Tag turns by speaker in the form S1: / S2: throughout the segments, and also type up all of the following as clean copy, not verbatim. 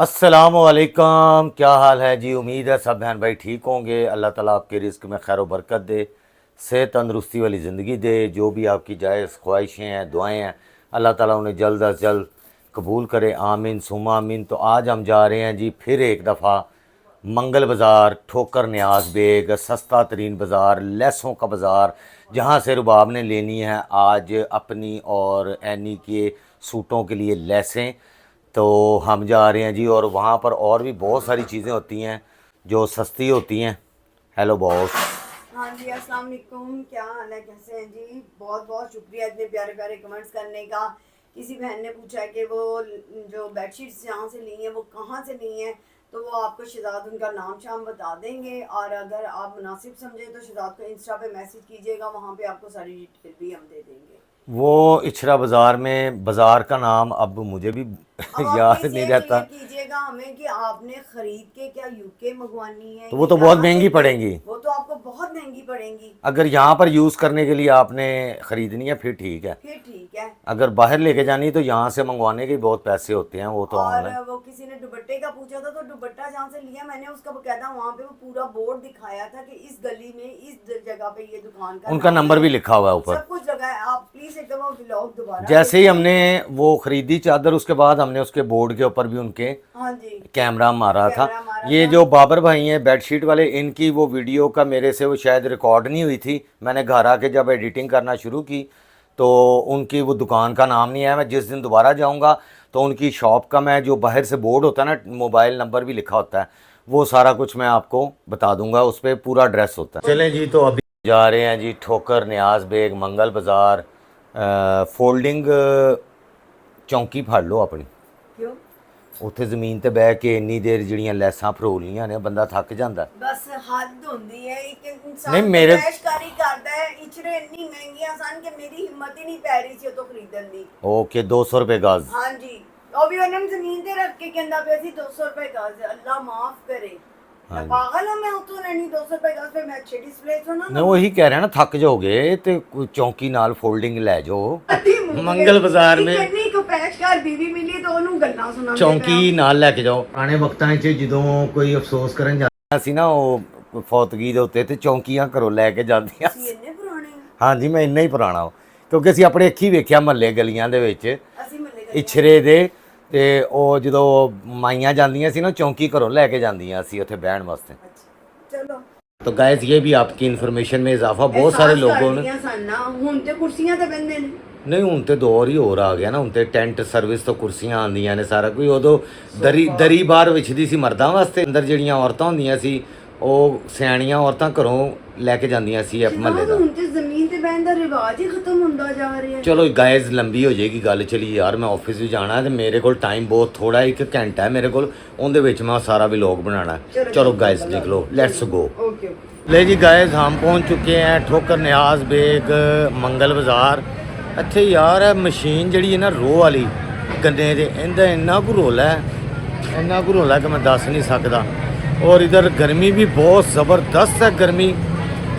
S1: अस्सलामुअलैकुम, क्या हाल है जी। उम्मीद है सब बहन भाई ठीक होंगे। अल्लाह ताला आपके रिस्क में खैर बरकत दे, सेहत तंदरुस्ती वाली ज़िंदगी दे। जो भी आपकी जायज़ ख्वाहिशें हैं, दुआएं हैं, अल्लाह ताला उन्हें जल्द अज जल्द कबूल करे। आमीन सुमा आमीन। तो आज हम जा रहे हैं जी फिर एक दफ़ा मंगल बाज़ार, ठोकर न्याज बेग, सस्ता तरीन बाज़ार, लेसों का बाज़ार, जहाँ से रुबाब ने लेनी है आज अपनी और एनी के सूटों के लिए लेसें। तो हम जा रहे हैं जी, और वहाँ पर और भी बहुत सारी चीज़ें होती हैं जो सस्ती होती हैं। Hello boss.
S2: हाँ जी, अस्सलाम वालेकुम। क्या हाल है, कैसे हैं जी? बहुत बहुत शुक्रिया इतने प्यारे प्यारे कमेंट्स करने का। किसी बहन ने पूछा है कि वो जो बेडशीट्स जहाँ से ली हैं वो कहाँ से ली हैं, तो वो आपको शहजाद उनका नाम शाम बता देंगे। और अगर आप मुनासिब समझें तो शहजाद को इंस्टा पे मैसेज कीजिएगा, वहाँ पे आपको सारी डिटेल भी हम दे देंगे।
S1: वो इचरा बाज़ार में बाज़ार का नाम अब मुझे भी
S2: अब आप
S1: याद
S2: प्लीज
S1: नहीं
S2: ये
S1: रहता।
S2: क्लियर कीजिएगा हमें कि आपने खरीद के क्या यूके मंगवानी है
S1: तो वो
S2: या
S1: तो बहुत
S2: यहाँ
S1: महंगी
S2: से?
S1: पड़ेंगी।
S2: वो तो आपको बहुत महंगी पड़ेंगी।
S1: अगर यहाँ पर यूज़ करने के लिए आपने ख़रीदनी है फिर ठीक है।
S2: फिर ठीक है।
S1: अगर बाहर लेके जानी है तो यहाँ से मंगवाने के बहुत पैसे होते हैं, वो तो
S2: और
S1: ऑनलाइन।
S2: वो किसी ने दुपट्टे का पूछा था, तो दुपट्टा जहाँ से लिया मैंने उसका बकायदा वहाँ पे वो पूरा बोर्ड दिखाया था कि इस गली में इस जगह पे ये दुकान का
S1: उनका
S2: नाम
S1: नंबर
S2: है।
S1: भी लिखा हुआ है ऊपर।
S2: सब कुछ जगह है। आप प्लीज एक दफा व्लॉग दोबारा
S1: जैसे ही
S2: देखिए।
S1: हमने वो ख़रीदी चादर, उसके बाद हमने उसके बोर्ड के ऊपर भी उनके
S2: हाँ जी,
S1: कैमरा मारा था।
S2: कैमरा मारा
S1: ये
S2: था।
S1: जो बाबर भाई हैं बेडशीट वाले, इनकी वो वीडियो का मेरे से वो शायद रिकॉर्ड नहीं हुई थी। मैंने घर आके जब एडिटिंग करना शुरू की तो उनकी वो दुकान का नाम नहीं आया। मैं जिस दिन दोबारा जाऊंगा तो उनकी शॉप का, मैं जो बाहर से बोर्ड होता है ना, मोबाइल नंबर भी लिखा होता है, वो सारा कुछ मैं आपको बता दूंगा। उस पर पूरा एड्रेस होता है। चलें जी, तो अभी जा रहे हैं जी ठोकर न्याज बेग मंगल बाज़ार। फोल्डिंग चौंकी फड़ लो अपनी।
S2: क्यों?
S1: ਉੱਥੇ ਜ਼ਮੀਨ ਤੇ ਬਹਿ ਕੇ ਇੰਨੀ ਦੇਰ ਜਿਹੜੀਆਂ ਲੈਸਾਂ ਫਰੋਲੀਆਂ ਨੇ, ਬੰਦਾ ਥੱਕ ਜਾਂਦਾ।
S2: बस हद होंदी है एक
S1: नहीं,
S2: इंसान
S1: मेरे
S2: पेशकारी करता है। इचरे इतनी महंगियां सन कि मेरी हिम्मत ही नहीं पै रही सी तो खरीदन दी।
S1: ओके 200 रुपये गज।
S2: हाँ जी। ਉਹ ਵੀ ਉਹਨੇ ਜ਼ਮੀਨ ਤੇ ਰੱਖ ਕੇ ਕਹਿੰਦਾ ਪਿਆ ਸੀ 200 ਰੁਪਏ ਗਜ਼। ਅੱਲਾ ਮਾਫ ਕਰੇ। मैं पागल हूं, मैं उतो लेनी 200 रुपए गज पे मैं अच्छे डिस्प्ले तो ना।
S1: मैं वही कह रहा ना, थक जाओगे तो कोई चौंकी नाल फोल्डिंग ले जाओ।
S2: मंगल
S1: मंगल बाजार में
S2: कितनी को पैशकार बीवी मिली तो ਉਹਨੂੰ ਗੱਲਾਂ ਸੁਣਾਉਂਦੇ
S1: ਚੌਂਕੀ ਨਾਲ ਲੈ ਕੇ ਜਾਓ। ਪੁਰਾਣੇ ਵਕਤਾਂ 'ਚ ਜਦੋਂ ਕੋਈ ਅਫਸੋਸ ਕਰਨ ਜਾਂਦਾ ਸੀ ਨਾ, ਉਹ ਫੌਤਗੀ ਦੇ ਉੱਤੇ, ਤੇ ਚੌਂਕੀਆਂ ਘਰੋਂ ਲੈ ਕੇ ਜਾਂਦੀਆਂ ਸੀ।
S2: ਸੀ ਇੰਨੇ ਪੁਰਾਣੇ।
S1: ਹਾਂਜੀ, ਮੈਂ ਇੰਨਾ ਹੀ ਪੁਰਾਣਾ ਹਾਂ, ਕਿਉਂਕਿ ਅਸੀਂ ਆਪਣੇ ਅੱਖੀ ਵੇਖਿਆ ਮਹੱਲੇ ਗਲੀਆਂ ਦੇ ਵਿੱਚ
S2: ਅਸੀਂ ਮੱਲੇ ਗਏ
S1: ਇਛਰੇ ਦੇ। ਤੇ ਉਹ ਜਦੋਂ ਮਾਈਆਂ ਜਾਂਦੀਆਂ ਸੀ ਨਾ, ਚੌਂਕੀ ਘਰੋਂ ਲੈ ਕੇ ਜਾਂਦੀਆਂ ਸੀ ਉੱਥੇ ਬਹਿਣ ਵਾਸਤੇ।
S2: चलो।
S1: तो गाइस, ये भी आपकी इन्फॉर्मेशन में इजाफा। बहुत सारे लोगों ने
S2: ਹੁਣ ਤੇ ਕੁਰਸੀਆਂ ਤੇ ਬੰਦੇ ਨੇ।
S1: नहीं, हूँ तो दौर ही होर आ गया ना। हूँ तो टेंट सर्विस तो कुर्सियां आंदियां ने, सारा कोई। उदों दरी दरी बाहर विछदी सी मर्दां वास्ते, अंदर ਜਿਹੜੀਆਂ औरतां ਹੁੰਦੀਆਂ ਸੀ ਉਹ ਸਿਆਣੀਆਂ ਔਰਤਾਂ ਘਰੋਂ ਲੈ ਕੇ ਜਾਂਦੀਆਂ ਸੀ ਮਹੱਲੇ ਦਾ।
S2: ਹੁਣ ਤੇ ਜ਼ਮੀਨ ਤੇ ਬਹਿਣ ਦਾ ਰਿਵਾਜ ਹੀ ਖਤਮ ਹੁੰਦਾ ਜਾ ਰਿਹਾ।
S1: ਚਲੋ ਗਾਇਜ਼, ਲੰਬੀ ਹੋ ਜਾਏਗੀ ਗੱਲ। ਚਲੀ ਯਾਰ, ਮੈਂ ਆਫਿਸ ਵੀ ਜਾਣਾ ਤੇ ਮੇਰੇ ਕੋਲ ਟਾਈਮ ਬਹੁਤ ਥੋੜਾ, 1 ਘੰਟਾ ਹੈ ਮੇਰੇ ਕੋਲ। ਉਹਦੇ ਵਿੱਚ ਮੈਂ ਸਾਰਾ व्लॉग बनाना है। चलो गाइज निकलो, लेट्स गो।
S2: ओके।
S1: ले जी गाइज, हम पहुंच चुके हैं ठोकर न्याज बेग मंगल बाज़ार। ਇੱਥੇ ਯਾਰ ਇਹ ਮਸ਼ੀਨ ਜਿਹੜੀ ਹੈ ਨਾ, ਰੋਹ ਵਾਲੀ ਗੰਨੇ ਦੇ, ਇਹਦਾ ਇੰਨਾ ਕੁ ਰੋਲਾ ਹੈ, ਇੰਨਾ ਕੁ ਰੋਲਾ ਕਿ ਮੈਂ ਦੱਸ ਨਹੀਂ ਸਕਦਾ। और इधर गर्मी भी बहुत ज़बरदस्त है। गर्मी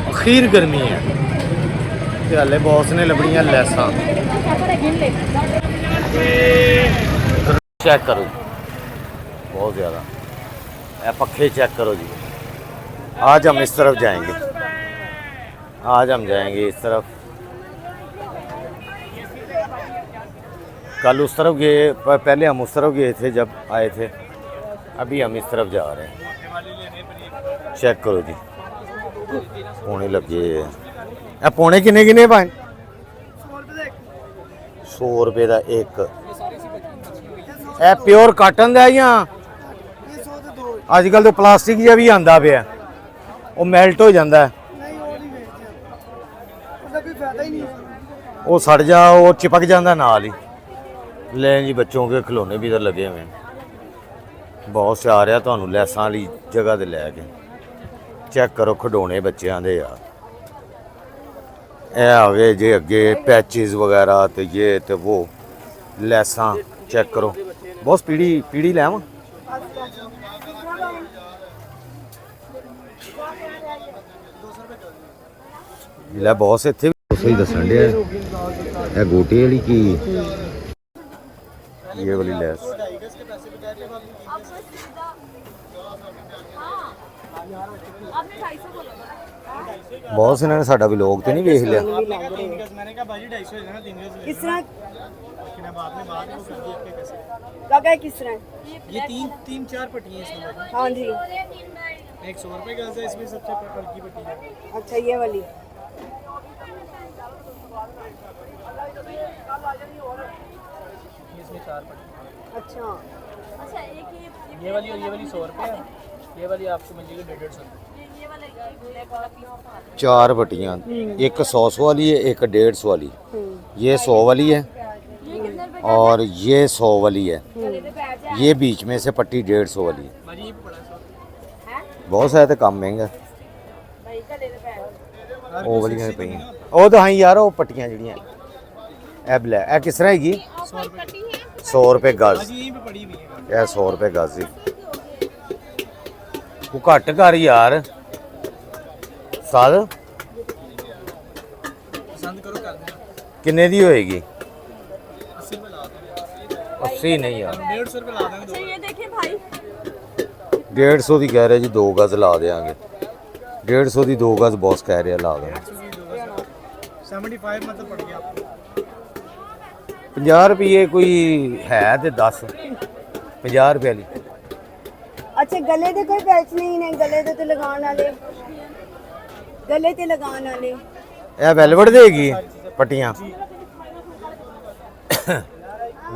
S1: अखीर गर्मी है। ते हले बॉस ने लबड़ियाँ लैसां चेक करो जी, बहुत ज़्यादा। ये पखे चेक करो जी। आज हम इस तरफ जाएंगे, आज हम जाएंगे इस तरफ। कल उस तरफ गए, पहले हम उस तरफ गए थे जब आए थे, अभी हम इस तरफ जा रहे हैं। चेक करो जी, पौने लगे। पौने किन्ने किन्ने भाई? 100 रुपये का एक। प्योर काटन का या अजकल तो प्लास्टिक जहा भी आता पे, वो मेल्ट हो जाता है, वो सड़ जा, वो चिपक जाता नाल ही। ले जी, बच्चों के खिलौने भी इधर लगे हुए हैं। बहुत से आ रहा तो लैसां वाली जगह से लैके। चेक करो खिडौने बच्चों के यार। ए आ गए जे अगे पैचिज वगैरह, तो ये तो वो लैसां चेक करो। बहुत पीड़ी पीड़ी लैव लै बॉस इत्थे सही दसन दिया। गोटे वाली की ये वाली लैस ਬਹੁਤ से ने साडा व्लॉग तो नहीं वेख लिया।
S3: मैंने कहा भाजी 250 है ना 3 गज
S2: किस तरह
S3: लेकिन अब आपने बात को कर दी आपके कैसे
S2: काका किस तरह?
S3: ये तीन चार पट्टियाँ इसमें लगी।
S2: हाँ जी,
S3: एक 100 रुपये गज है इसमें सबसे हल्की पट्टी है।
S2: अच्छा ये वाली।
S3: इसमें 4 पट्टी।
S2: अच्छा
S3: ये वाली और ये वाली 100 रुपये है। ये वाली आपको मिल जाएगी 150 रुपये।
S1: 4 पट्टियाँ, एक 100 वाली है, एक 150 वाली, ये 100 वाली है और ये 100 वाली है, ये बीच में से पट्टी 150 वाली है।
S3: भाजी ये बड़ा 100
S1: बहुत सारे तो कम महंगा ਉਹ ਵਾਲੀਆਂ ਵੀ ਪਈਆਂ ਉਹ ਤਾਂ ਹਾਂ ਯਾਰ ਉਹ ਪੱਟੀਆਂ ਜਿਹੜੀਆਂ ਇਹ ਬਲੈ ਇਹ ਕਿਸ ਤਰ੍ਹਾਂ ਹੈਗੀ
S3: 100 रुपये
S1: 100 रुपए गज
S3: भाजी यहीं पे पड़ी हुई है।
S1: ਇਹ 100 रुपए गज ਸੀ ਉਹ ਘੱਟ ਕਰ ਯਾਰ ਸਾਦ
S3: पसंद करो कर देना।
S1: ਕਿੰਨੇ ਦੀ ਹੋਏਗੀ
S3: 80 रुपये ला देंगे।
S1: 80 नहीं यार
S3: 150 रुपये ला देंगे।
S2: ये देखिए भाई
S1: 150 ਦੀ ਕਹਿ ਰਿਹਾ ਜੀ 2 ਗਜ਼ ਲਾ ਦੇਾਂਗੇ 150 ਦੀ 2 गज बॉस कह रहा ला दें
S3: 75 मतलब पड़ गया आपको।
S1: 50 रुपये कोई है तो 10 50 रुपये वाली
S2: अच्छा गले दे कोई पैच नहीं ने गले दे ते लगान वाले गले ते लगान वाले
S1: यह वेलवेट देगी पट्टियाँ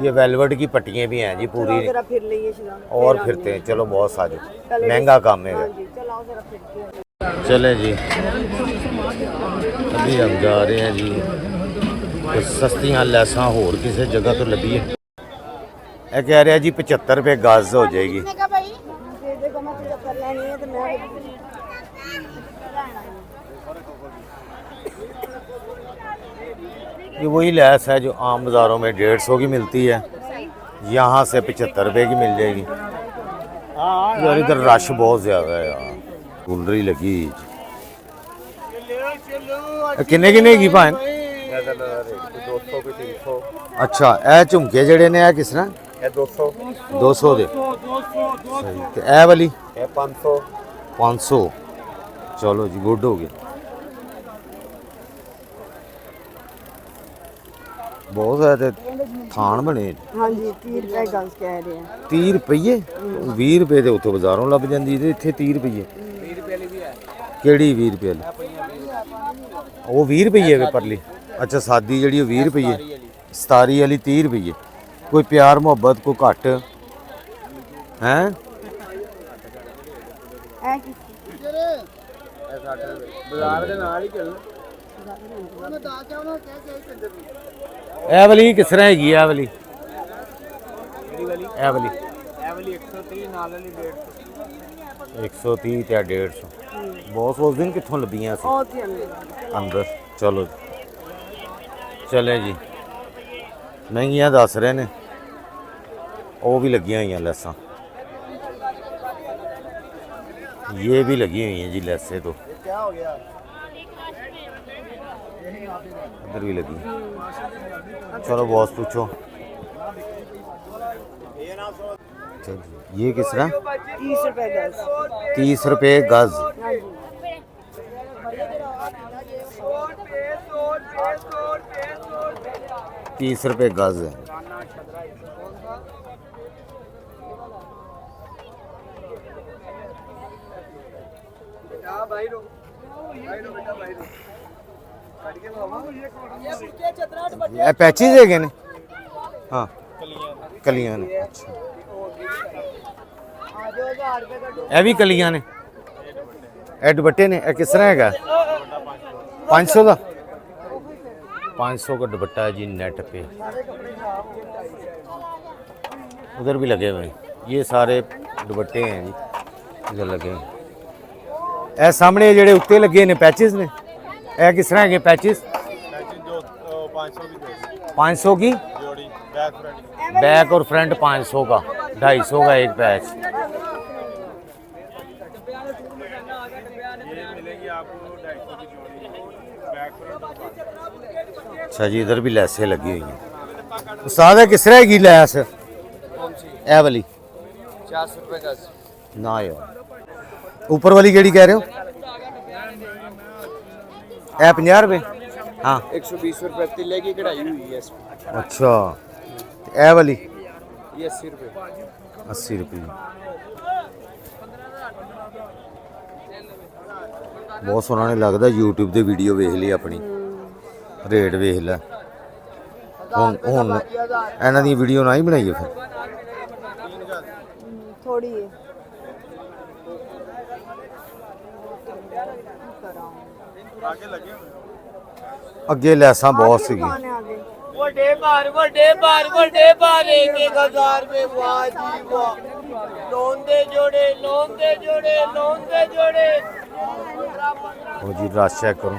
S1: ये वेलवेट की पट्टियाँ भी हैं जी पूरी
S2: जरा फिर लिए शरा
S1: और फिरते हैं चलो बहुत सारे महंगा काम है
S2: हाँ जी चलाओ जरा फिरते हैं
S1: चले जी अभी हम जा रहे हैं जी तो सस्तियाँ लैसां होर किसी जगह तो लभी है यह कह रहा जी 75 रुपये गज हो जाएगी
S2: दे देखो मैं तुझे कर लेनी है तो मैं
S1: ये वही लैस है जो आम बाज़ारों में 150 की मिलती है यहाँ से 75 रुपये की मिल जाएगी यार इधर रश बहुत ज़्यादा है यार गुलरी लगी किन्ने किन्ने की भान
S3: 200 पे 300
S1: अच्छा ए झुमके जड़े ने किस तरह
S3: ये 200
S1: 200 दे सही ते ए वाली
S3: ये 500
S1: 500 चलो जी गुड हो गया बहुत सारे थान बने
S2: हाँ जी 30 रुपए गज कह रहे हैं
S1: 30 रुपये 20 रुपये ਦੇ ਉੱਥੇ ਬਾਜ਼ਾਰੋਂ ਲੱਭ ਜਾਂਦੀ ਤੇ ਇੱਥੇ 30 रुपये
S3: 20 रुपये वाली भी है।
S1: ਕਿਹੜੀ 20 रुपये ਵਾਲੀ ਉਹ 20 रुपये ਵੇ ਪਰਲੀ ਅੱਛਾ ਸਾਦੀ ਜਿਹੜੀ ਉਹ 20 रुपये ਸਤਾਰੀ ਵਾਲੀ 30 रुपये ਕੋਈ ਪਿਆਰ ਮੁਹੱਬਤ ਕੋਈ ਘੱਟ ਹੈ
S2: ऐ की
S3: बाजार के नाल ही चल
S1: ਇਹ ਵਾਲੀ ਕਿਸ ਤਰ੍ਹਾਂ ਹੈਗੀ ਇਹ ਵਾਲੀ
S3: मेरी वाली
S1: ਇਹ ਵਾਲੀ
S3: ये वाली 130 नाल वाली 150
S1: 130 ਤੇ 150 ਬਹੁਤ ਉਸ ਦਿਨ ਕਿੱਥੋਂ ਲੱਭੀਆਂ ਸੀ
S2: और थी अंदर
S1: ਅੰਦਰ ਚਲੋ ਚਲੇ ਜੀ ਮਹਿੰਗੀਆਂ ਦੱਸ ਰਹੇ ਨੇ ਉਹ ਵੀ ਲੱਗੀਆਂ ਹੋਈਆਂ ਲੈਸਾਂ ये भी लगी हुई हैं जी लेसे तो
S3: क्या हो गया
S1: इधर भी लगी चलो बॉस पूछो चल, ये किस तरह
S2: 30 रुपए गज
S1: 30 रुपये गज
S2: हाँ जी
S1: 30 रुपये गज है
S3: भाई रो बेटा भाई रो
S1: ये पैचेज है ने हाँ कलियां ने अच्छा ये भी कलियां ने ये दुपट्टे ने ये किस तरह है 500 का 500 का दुपट्टा है जी नेट पे उधर भी लगे हुए हैं ये सारे दुपट्टे हैं जी इधर लगे हैं ਇਹ ਸਾਹਮਣੇ ਜਿਹੜੇ ਉੱਤੇ ਲੱਗੇ ਨੇ ਪੈਚਸ ਨੇ ਇਹ ਕਿਸ ਤਰ੍ਹਾਂ ਹੈਗੇ ਪੈਚਸ 500 की
S3: जोड़ी बैक फ्रंट
S1: बैक और फ्रंट 500 का 250 का एक पैच
S3: ये मिलेगी आपको 250 की जोड़ी बैक फ्रंट
S1: अच्छा जी इधर भी लैसें लगी हुई हैं उस्ताद है किस तरह की लैस ए वाली
S3: 50 रुपए गज।
S1: ना यार ऊपर वाली केड़ी कह रहे हो? ए 50 रुपए? हाँ
S3: 120 रुपए तिले की कढ़ाई हुई है इसमें।
S1: अच्छा ए वाली
S3: ये 80 रुपए।
S1: 80 रुपये। बहुत सोहना नहीं लगता। यूट्यूब ਤੇ ਵੀਡੀਓ ਵੇਖ ਲਈ ਆਪਣੀ ਰੇਟ ਵੇਖ ਲੈ। ਹੁਣ ਇਹਨਾਂ ਦੀ ਵੀਡੀਓ ਨਾ ਹੀ ਬਣਾਈਏ ਫਿਰ।
S2: थोड़ी है
S1: ਅੱਗੇ ਲੈਸਾਂ ਬਹੁਤ ਸੀਗੀ।
S2: दुकानें आगे
S3: ਵੱਡੇ ਭਾਰ ਇੱਕ 1000 ਰੁਪਏ ਵਾਹ ਜੀ ਵਾਹ। ਲੋਨ ਦੇ ਜੋੜੇ
S1: ਉਹ ਜੀ ਰਸ਼ ਚੈੱਕ ਕਰੋ।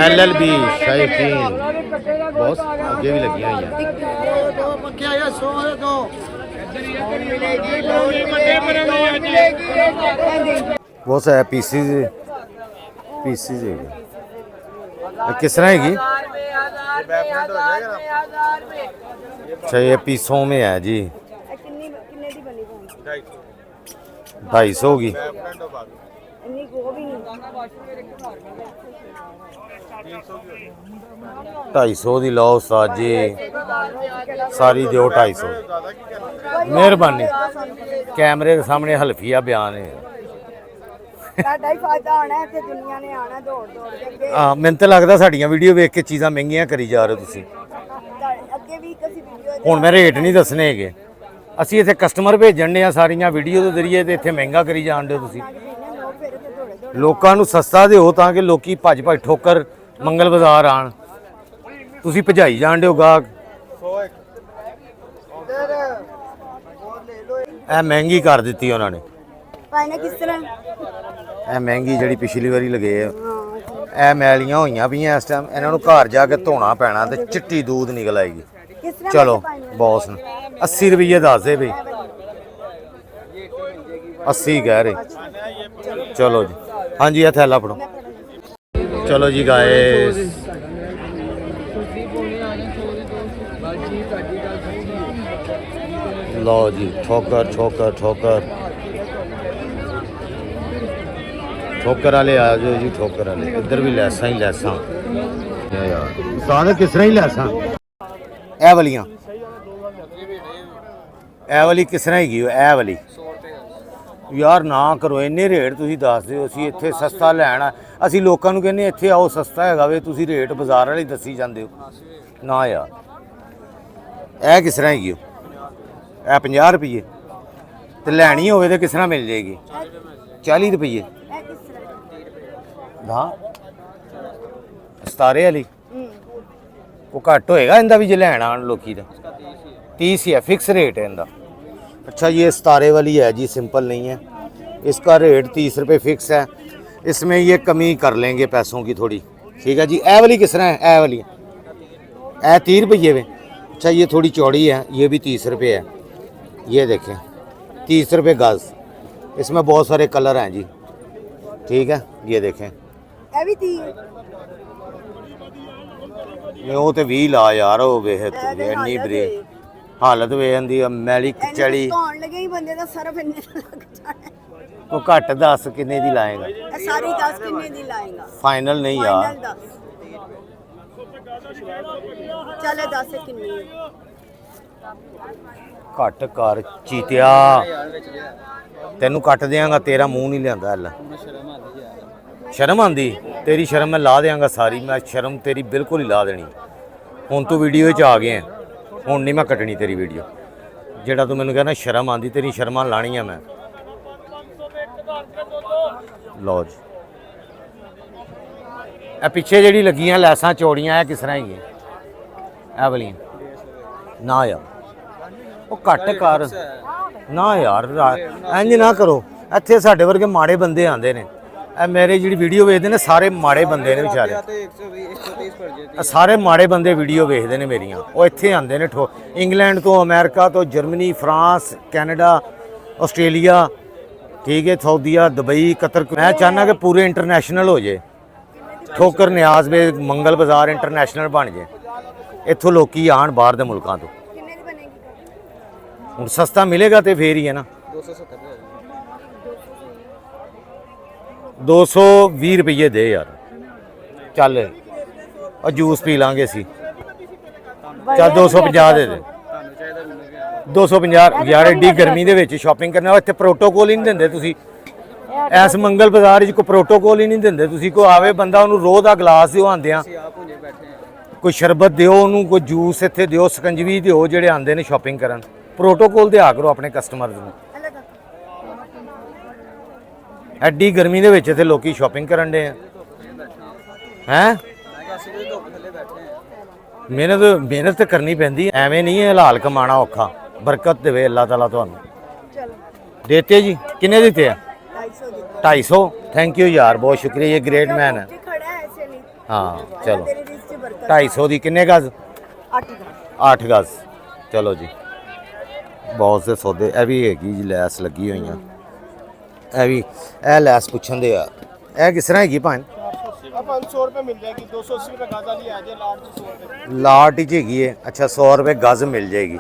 S1: LLB ਸ਼ਾਇਕੀਨ ਬਹੁਤ ਅੱਗੇ ਵੀ ਲੱਗੀਆਂ ਹੋਈਆਂ।
S3: ਦੋ ਪੱਕਿਆ ਜਾਂ 100 ਦੇ ਦੋ।
S1: ਬਹੁਤ ਸਾਰੇ ਪੀਸਿਸ ਹੈ। किस तरह हैगी? अच्छा ये पीसों में है जी।
S2: किन्नी किन्ने दी बनी भैन?
S1: 250 होगी।
S2: इन्नी को भी नहीं
S1: 250 दी लो उस्ताद जी सारी दियो 250। मेहरबानी कैमरे के सामने हल्फिया बयान है।
S2: ਸਾਡਾ ਹੀ ਫਾਇਦਾ ਆਣਾ ਹੈ ਤੇ ਦੁਨੀਆ ਨੇ ਆਣਾ ਦੌੜ ਕੇ ਅੱਗੇ
S1: ਹਾਂ ਮੈਨੂੰ ਤਾਂ ਲੱਗਦਾ ਸਾਡੀਆਂ ਵੀਡੀਓ ਵੇਖ ਕੇ ਚੀਜ਼ਾਂ ਮਹਿੰਗੀਆਂ ਕਰੀ ਜਾ ਰਹੇ ਹੋ ਤੁਸੀਂ।
S2: ਅੱਗੇ ਵੀ ਕਿਸੇ ਵੀਡੀਓ
S1: ਹੁਣ ਮੈਂ ਰੇਟ ਨਹੀਂ ਦੱਸਣੇ ਹੈਗੇ। ਅਸੀਂ ਇੱਥੇ ਕਸਟਮਰ ਭੇਜਣੇ ਆ ਸਾਰੀਆਂ ਵੀਡੀਓ ਦੇ ਜ਼ਰੀਏ ਤੇ ਇੱਥੇ ਮਹਿੰਗਾ ਕਰੀ ਜਾਣ ਦਿਓ ਤੁਸੀਂ। ਲੋਕਾਂ ਨੂੰ ਸਸਤਾ ਦਿਓ ਤਾਂ ਕਿ ਲੋਕੀ ਭੱਜ ਠੋਕਰ ਮੰਗਲ ਬਾਜ਼ਾਰ ਆਣ। ਤੁਸੀਂ ਭਜਾਈ ਜਾਣ ਦਿਓ ਗਾਹਕ। ਇਹ ਮਹਿੰਗੀ ਕਰ ਦਿੱਤੀ ਉਹਨਾਂ ਨੇ।
S2: ਪਾਇਨੇ ਕਿਸ ਤਰ੍ਹਾਂ
S1: ਇਹ ਮਹਿੰਗੀ ਜਿਹੜੀ ਪਿਛਲੀ ਵਾਰੀ ਲਗੇ ਆ ਇਹ ਮੈਲੀਆਂ ਹੋਈਆਂ ਪਈਆਂ ਇਸ ਟਾਈਮ। ਇਹਨਾਂ ਨੂੰ ਘਰ ਜਾ ਕੇ ਧੋਣਾ ਪੈਣਾ ਤੇ ਚਿੱਟੀ ਦੂਧ ਨਿਕਲ ਆਏਗੀ।
S2: ਕਿਸ ਤਰ੍ਹਾਂ
S1: ਚਲੋ ਬੌਸ ਨੇ 80 ਰੁਪਏ ਦੱਸ ਦੇ ਬਈ। 80 ਕਹਿ ਰਹੇ। ਚਲੋ ਜੀ ਹਾਂਜੀ ਇਹ ਥੈਲਾ ਫੜੋ। ਚਲੋ ਜੀ ਗਾਇਸ ਲਓ ਜੀ ਠੋਕਰ वाले आ जाओ जी। ठोकर वाले इधर भी लैसा ही लैसा यार सारे किस तरह ही लैसा। ए वालियां ए वाली किस तरह हैगी? ए वाली यार ना करो इन्ने रेट तुसीं दस दिओ। ਅਸੀਂ ਇੱਥੇ ਸਸਤਾ ਲੈਣਾ ਅਸੀਂ ਲੋਕਾਂ ਨੂੰ ਕਹਿੰਦੇ ਇੱਥੇ ਆਓ ਸਸਤਾ ਹੈਗਾ ਵੇ ਤੁਸੀਂ ਰੇਟ ਬਾਜ਼ਾਰ ਵਾਲੇ ਦੱਸੀ ਜਾਂਦੇ ਹੋ ਨਾ ਯਾਰ। ਇਹ ਕਿਸ ਤਰ੍ਹਾਂ ਹੈਗੀ? ਇਹ 50 ਰੁਪਏ ਤੇ ਲੈਣੀ ਹੋਵੇ ਤੇ ਕਿਸ ਤਰ੍ਹਾਂ ਮਿਲ ਜਾਏਗੀ? 40 ਰੁਪਏ। हाँ सतारे वाली वो घट होएगा इनका भी जो लैन आन लोकी दा 30 ही है फिक्स रेट है इनका। अच्छा ये सतारे वाली है जी सिंपल नहीं है। इसका रेट 30 रुपये फिक्स है। इसमें ये कमी कर लेंगे पैसों की थोड़ी। ठीक है जी। ए वाली किस तरह है? ए वाली ए 30 रुपये में। अच्छा ये थोड़ी चौड़ी है ये भी 30 रुपये है। ये देखें 30 रुपये गज। इसमें बहुत सारे कलर हैं जी। ठीक है ये देखें
S2: ਇਹ ਵੀ 30
S1: ਨਹੀਂ ਉਹ ਤੇ 20 ਲਾ ਯਾਰ। ਉਹ ਵੇਖ ਤੂੰ ਇੰਨੀ ਬਰੇ ਹਾਲਤ ਵੇਖ ਜਾਂਦੀ ਆ ਮੈਲੀ ਕਚੜੀ।
S2: ਧੋਣ ਲੱਗੇ ਹੀ ਬੰਦੇ ਦਾ ਸਰਫ ਇੰਨੇ ਦਾ ਲੱਗ ਜਾਣਾ।
S1: ਉਹ ਘੱਟ ਦੱਸ ਕਿੰਨੇ ਦੀ ਲਾਏਗਾ?
S2: ਇਹ ਸਾਰੀ 10 ਕਿੰਨੇ ਦੀ ਲਾਏਗਾ?
S1: ਫਾਈਨਲ ਨਹੀਂ ਯਾਰ।
S2: ਚੱਲ 10 ਕਿੰਨੀ ਹੈ?
S1: ਘੱਟ ਕਰ ਚੀਤਿਆ ਤੈਨੂੰ ਕੱਟ ਦਿਆਂਗਾ। ਤੇਰਾ ਮੂੰਹ ਨਹੀਂ ਲਿਆਂਦਾ ਹੱਲ। ਸ਼ਰਮ ਆਂਦੀ ਤੇਰੀ ਸ਼ਰਮ ਮੈਂ ਲਾ ਦਿਆਂਗਾ ਸਾਰੀ। ਮੈਂ ਸ਼ਰਮ ਤੇਰੀ ਬਿਲਕੁਲ ਹੀ ਲਾ ਦੇਣੀ। ਹੁਣ ਤੂੰ ਵੀਡੀਓ 'ਚ ਆ ਗਿਆ ਹੁਣ ਨਹੀਂ ਮੈਂ ਕੱਟਣੀ ਤੇਰੀ ਵੀਡੀਓ। ਜਿਹੜਾ ਤੂੰ ਮੈਨੂੰ ਕਹਿੰਦਾ ਸ਼ਰਮ ਆਂਦੀ ਤੇਰੀ ਸ਼ਰਮਾਂ ਲਾਣੀਆਂ ਮੈਂ। ਲਓ ਜੀ ਇਹ ਪਿੱਛੇ ਜਿਹੜੀ ਲੱਗੀਆਂ ਲੈਸਾਂ ਚੌੜੀਆਂ ਇਹ ਕਿਸ ਤਰ੍ਹਾਂ ਹੈਗੀਆਂ? ਇਹ ਵਾਲੀਆਂ ਨਾ ਯਾਰ ਉਹ ਘੱਟ ਕਰ ਨਾ ਯਾਰ। ਇੰਜ ਨਾ ਕਰੋ। ਇੱਥੇ ਸਾਡੇ ਵਰਗੇ ਮਾੜੇ ਬੰਦੇ ਆਉਂਦੇ ਨੇ। ਇਹ ਮੇਰੇ ਜਿਹੜੀ ਵੀਡੀਓ ਵੇਖਦੇ ਨੇ ਸਾਰੇ ਮਾੜੇ ਬੰਦੇ ਨੇ ਵਿਚਾਰੇ। ਸਾਰੇ ਮਾੜੇ ਬੰਦੇ ਵੀਡੀਓ ਵੇਖਦੇ ਨੇ ਮੇਰੀਆਂ। ਉਹ ਇੱਥੇ ਆਉਂਦੇ ਨੇ ਇੰਗਲੈਂਡ ਤੋਂ ਅਮਰੀਕਾ ਤੋਂ ਜਰਮਨੀ ਫਰਾਂਸ ਕੈਨੇਡਾ ਆਸਟ੍ਰੇਲੀਆ ठीक है सऊदीया दुबई कतर। मैं चाहना कि पूरे इंटरनेशनल हो जाए। ठोकर न्याज में मंगल बाजार इंटरनेशनल बन जाए। इत्थों लोग आन बाहर के मुल्कों तो।
S2: ਕਿੰਨੇ ਦੀ ਬਣੇਗੀ?
S1: ਹੁਣ सस्ता मिलेगा तो फिर ही है ना। 220 ਰੁਪਏ ਦੇ ਯਾਰ ਚੱਲ ਉਹ ਜੂਸ ਪੀ ਲਾਂਗੇ ਅਸੀਂ ਚੱਲ 250 ਦੇ ਦੇ 250 ਯਾਰ ਐਡੀ ਗਰਮੀ ਦੇ ਵਿੱਚ ਸ਼ਾਪਿੰਗ ਕਰਨਾ ਇੱਥੇ ਪ੍ਰੋਟੋਕੋਲ ਹੀ ਨਹੀਂ ਦਿੰਦੇ ਤੁਸੀਂ ਐਸ ਮੰਗਲ ਬਾਜ਼ਾਰ 'ਚ ਕੋਈ ਪ੍ਰੋਟੋਕੋਲ ਹੀ ਨਹੀਂ ਦਿੰਦੇ ਤੁਸੀਂ ਕੋਈ ਆਵੇ ਬੰਦਾ ਉਹਨੂੰ ਰੋਹ ਦਾ ਗਲਾਸ ਦਿਓ ਆਂਦਿਆਂ ਕੋਈ ਸ਼ਰਬਤ ਦਿਓ ਉਹਨੂੰ ਕੋਈ ਜੂਸ ਇੱਥੇ ਦਿਓ ਸਕੰਜਵੀ ਦਿਓ ਜਿਹੜੇ ਆਂਦੇ ਨੇ ਸ਼ਾਪਿੰਗ ਕਰਨ ਪ੍ਰੋਟੋਕੋਲ ਦਿਆ ਕਰੋ ਆਪਣੇ ਕਸਟਮਰਸ ਨੂੰ ਐਡੀ ਗਰਮੀ ਦੇ ਵਿੱਚ ਇੱਥੇ ਲੋਕੀ ਸ਼ਾਪਿੰਗ ਕਰਨ ਦੇ ਆ ਹੈ ਮਿਹਨਤ ਤੇ ਕਰਨੀ ਪੈਂਦੀ ਐਵੇਂ ਨਹੀਂ ਹੈ ਹਲਾਲ ਕਮਾਣਾ ਔਖਾ ਬਰਕਤ ਦੇਵੇ ਅੱਲਾਹ ਤਾਲਾ ਤੁਹਾਨੂੰ ਦੇਤੇ ਜੀ ਕਿੰਨੇ ਦਿੱਤੇ ਆ 250 थैंक यू यार बहुत शुक्रिया ये ग्रेट मैन है हाँ चलो 250 ਦੀ ਕਿੰਨੇ ਗਜ਼ 8 ਗਜ਼ ਚਲੋ ਜੀ ਬਹੁਤ ਸੇ ਸੌਦੇ ਇਹ ਵੀ ਹੈਗੀ ਜੀ ਲੈਸ ਲੱਗੀ ਹੋਈਆਂ ਇਹ ਵੀ ਇਹ ਲੈਸ ਪੁੱਛਣ ਦੇ ਆ ਇਹ ਕਿਸ ਤਰ੍ਹਾਂ ਹੈਗੀ ਭਾਂ
S3: 500 रुपए मिल जाएगी 280 रुपए गज वाली आ जाए लाट 100 रुपए
S1: ਲਾਟ ਹੀ ਹੈਗੀ ਹੈ ਅੱਛਾ 100 ਰੁਪਏ ਗਜ਼ ਮਿਲ ਜਾਏਗੀ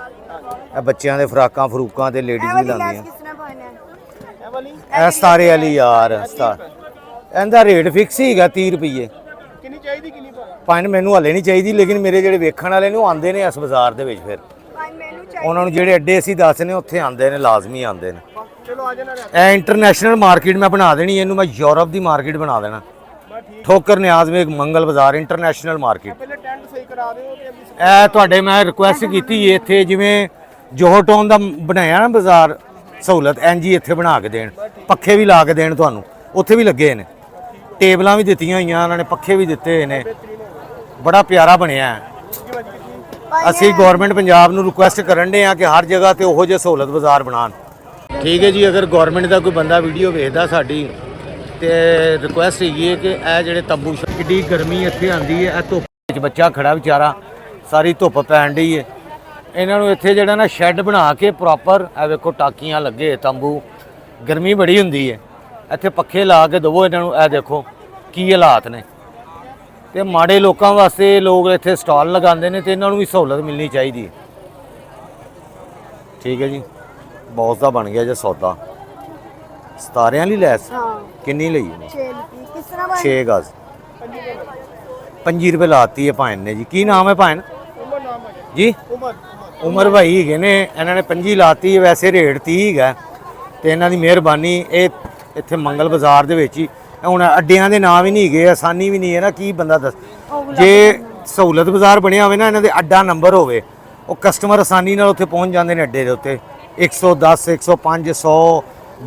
S1: ਇਹ ਬੱਚਿਆਂ ਦੇ ਫਰਾਕਾਂ ਫਰੂਕਾਂ ਤੇ ਲੇਡੀਜ਼ ਵੀ ਲਾਉਂਦੀਆਂ
S3: ये वाली
S1: ਇਹ ਸਤਾਰੇ ਵਾਲੀ ਯਾਰ ਇਹਦਾ ਰੇਟ ਫਿਕਸ ਹੀ ਹੈਗਾ 30 ਰੁਪਏ
S3: कितनी चाहिए कितनी
S1: ਪੰਜ ਮੈਨੂੰ ਹਲੇ ਨਹੀਂ ਚਾਹੀਦੀ ਲੇਕਿਨ ਮੇਰੇ ਜਿਹੜੇ ਵੇਖਣ ਵਾਲੇ ਨੇ ਉਹ ਆਉਂਦੇ ਨੇ ਇਸ ਬਾਜ਼ਾਰ ਦੇ ਵਿੱਚ ਫਿਰ ਉਹਨਾਂ ਨੂੰ ਜਿਹੜੇ ਅੱਡੇ ਅਸੀਂ ਦੱਸ ਨੇ ਉੱਥੇ ਆਉਂਦੇ ਨੇ ਲਾਜ਼ਮੀ ਆਉਂਦੇ ਨੇ
S3: चलो आ जाना
S1: ਇਹ ਇੰਟਰਨੈਸ਼ਨਲ ਮਾਰਕੀਟ ਮੈਂ ਬਣਾ ਦੇਣੀ ਇਹਨੂੰ ਮੈਂ ਯੂਰਪ ਦੀ ਮਾਰਕੀਟ ਬਣਾ ਦੇਣਾ ਠੋਕਰ ਨਿਆਜ਼ ਵਿੱਚ ਮੰਗਲ ਬਾਜ਼ਾਰ ਇੰਟਰਨੈਸ਼ਨਲ ਮਾਰਕੀਟ
S3: पहले टेंट सही करा दो कि अभी
S1: ਇਹ ਤੁਹਾਡੇ ਮੈਂ ਰਿਕੁਐਸਟ ਕੀਤੀ ਹੈ ਇੱਥੇ ਜਿਵੇਂ ਜੋਹਰ ਟਾਊਨ ਦਾ ਬਣਾਇਆ ਨਾ ਬਾਜ਼ਾਰ ਸਹੂਲਤ ਐਨਜੀ ਇੱਥੇ ਬਣਾ ਕੇ ਦੇਣ ਪੱਖੇ ਵੀ ਲਾ ਕੇ ਦੇਣ ਤੁਹਾਨੂੰ ਉੱਥੇ ਵੀ ਲੱਗੇ ਨੇ ਟੇਬਲਾਂ ਵੀ ਦਿੱਤੀਆਂ ਹੋਈਆਂ ਉਹਨਾਂ ਨੇ ਪੱਖੇ ਵੀ ਦਿੱਤੇ ਹੋਏ ਨੇ ਬੜਾ ਪਿਆਰਾ ਬਣਿਆ ਹੈ ਅਸੀਂ ਗਵਰਨਮੈਂਟ ਪੰਜਾਬ ਨੂੰ ਰਿਕੁਐਸਟ ਕਰਨ ਦੇ ਆ ਕਿ ਹਰ ਜਗ੍ਹਾ ਤੇ ਉਹੋ ਜਿਹੇ ਸਹੂਲਤ ਬਾਜ਼ਾਰ ਬਣਾਉਣ ਠੀਕ ਹੈ ਜੀ ਅਗਰ ਗਵਰਨਮੈਂਟ ਦਾ ਕੋਈ ਬੰਦਾ ਵੀਡੀਓ ਵੇਖਦਾ ਸਾਡੀ ਤੇ ਰਿਕੁਐਸਟ ਹੈਗੀ ਹੈ ਕਿ ਇਹ ਜਿਹੜੇ ਤੰਬੂ ਕਿੱਡੀ ਗਰਮੀ ਇੱਥੇ ਆਂਦੀ ਹੈ ਇਹ ਧੁੱਪ ਵਿੱਚ ਬੱਚਾ ਖੜਾ ਵਿਚਾਰਾ ਸਾਰੀ ਧੁੱਪ ਪੈਣ ਡਈ ਹੈ ਇਹਨਾਂ ਨੂੰ ਇੱਥੇ ਜਿਹੜਾ ਨਾ ਸ਼ੈੱਡ ਬਣਾ ਕੇ ਪ੍ਰੋਪਰ ਇਹ ਵੇਖੋ ਟਾਕੀਆਂ ਲੱਗੇ ਤੰਬੂ ਗਰਮੀ ਬੜੀ ਹੁੰਦੀ ਹੈ ਇੱਥੇ ਪੱਖੇ ਲਾ ਕੇ ਦਵੋ ਇਹਨਾਂ ਨੂੰ ਇਹ ਦੇਖੋ ਕੀ ਹਾਲਾਤ ਨੇ ਤੇ ਮਾੜੇ ਲੋਕਾਂ ਵਾਸਤੇ ਲੋਕ ਇੱਥੇ ਸਟਾਲ ਲਗਾਉਂਦੇ ਨੇ ਤੇ ਇਹਨਾਂ ਨੂੰ ਵੀ ਸਹੂਲਤ ਮਿਲਣੀ ਚਾਹੀਦੀ ਹੈ ਠੀਕ ਹੈ ਜੀ ਬਹੁਤ ਦਾ ਬਣ ਗਿਆ ਜੇ ਸੌਦਾ ਸਤਾਰਿਆਂ ਲਈ ਲੈਸ ਕਿੰਨੀ ਲਈ ਇਹਨੇ 6 ਗਜ਼ 5 ਰੁਪਏ ਲਾਤੀ ਹੈ ਭਾਣ ਨੇ ਜੀ ਕੀ ਨਾਮ ਹੈ ਭਾਣ
S3: उमर नाम है
S1: ਜੀ ਉਮਰ ਭਾਈ ਹੈਗੇ ਨੇ ਇਹਨਾਂ ਨੇ 5 ਲਾਤੀ ਹੈ ਵੈਸੇ ਰੇਟ 30 ਹੈਗਾ ਤੇ ਇਹਨਾਂ ਦੀ ਮਿਹਰਬਾਨੀ ਇਹ ਇੱਥੇ ਮੰਗਲ ਬਾਜ਼ਾਰ ਦੇ ਵਿੱਚ ਹੀ ਹੁਣ ਅੱਡਿਆਂ ਦੇ ਨਾਮ ਹੀ ਨਹੀਂ ਹੈਗੇ ਆਸਾਨੀ ਵੀ ਨਹੀਂ ਹੈ ਨਾ ਕੀ ਬੰਦਾ ਦੱਸ ਜੇ ਸਹੂਲਤ ਬਾਜ਼ਾਰ ਬਣਿਆ ਹੋਵੇ ਨਾ ਇਹਨਾਂ ਦੇ ਅੱਡਾ ਨੰਬਰ ਹੋਵੇ ਉਹ ਕਸਟਮਰ ਆਸਾਨੀ ਨਾਲ ਉੱਥੇ ਪਹੁੰਚ ਜਾਂਦੇ ਨੇ ਅੱਡੇ ਦੇ ਉੱਤੇ 110 105 100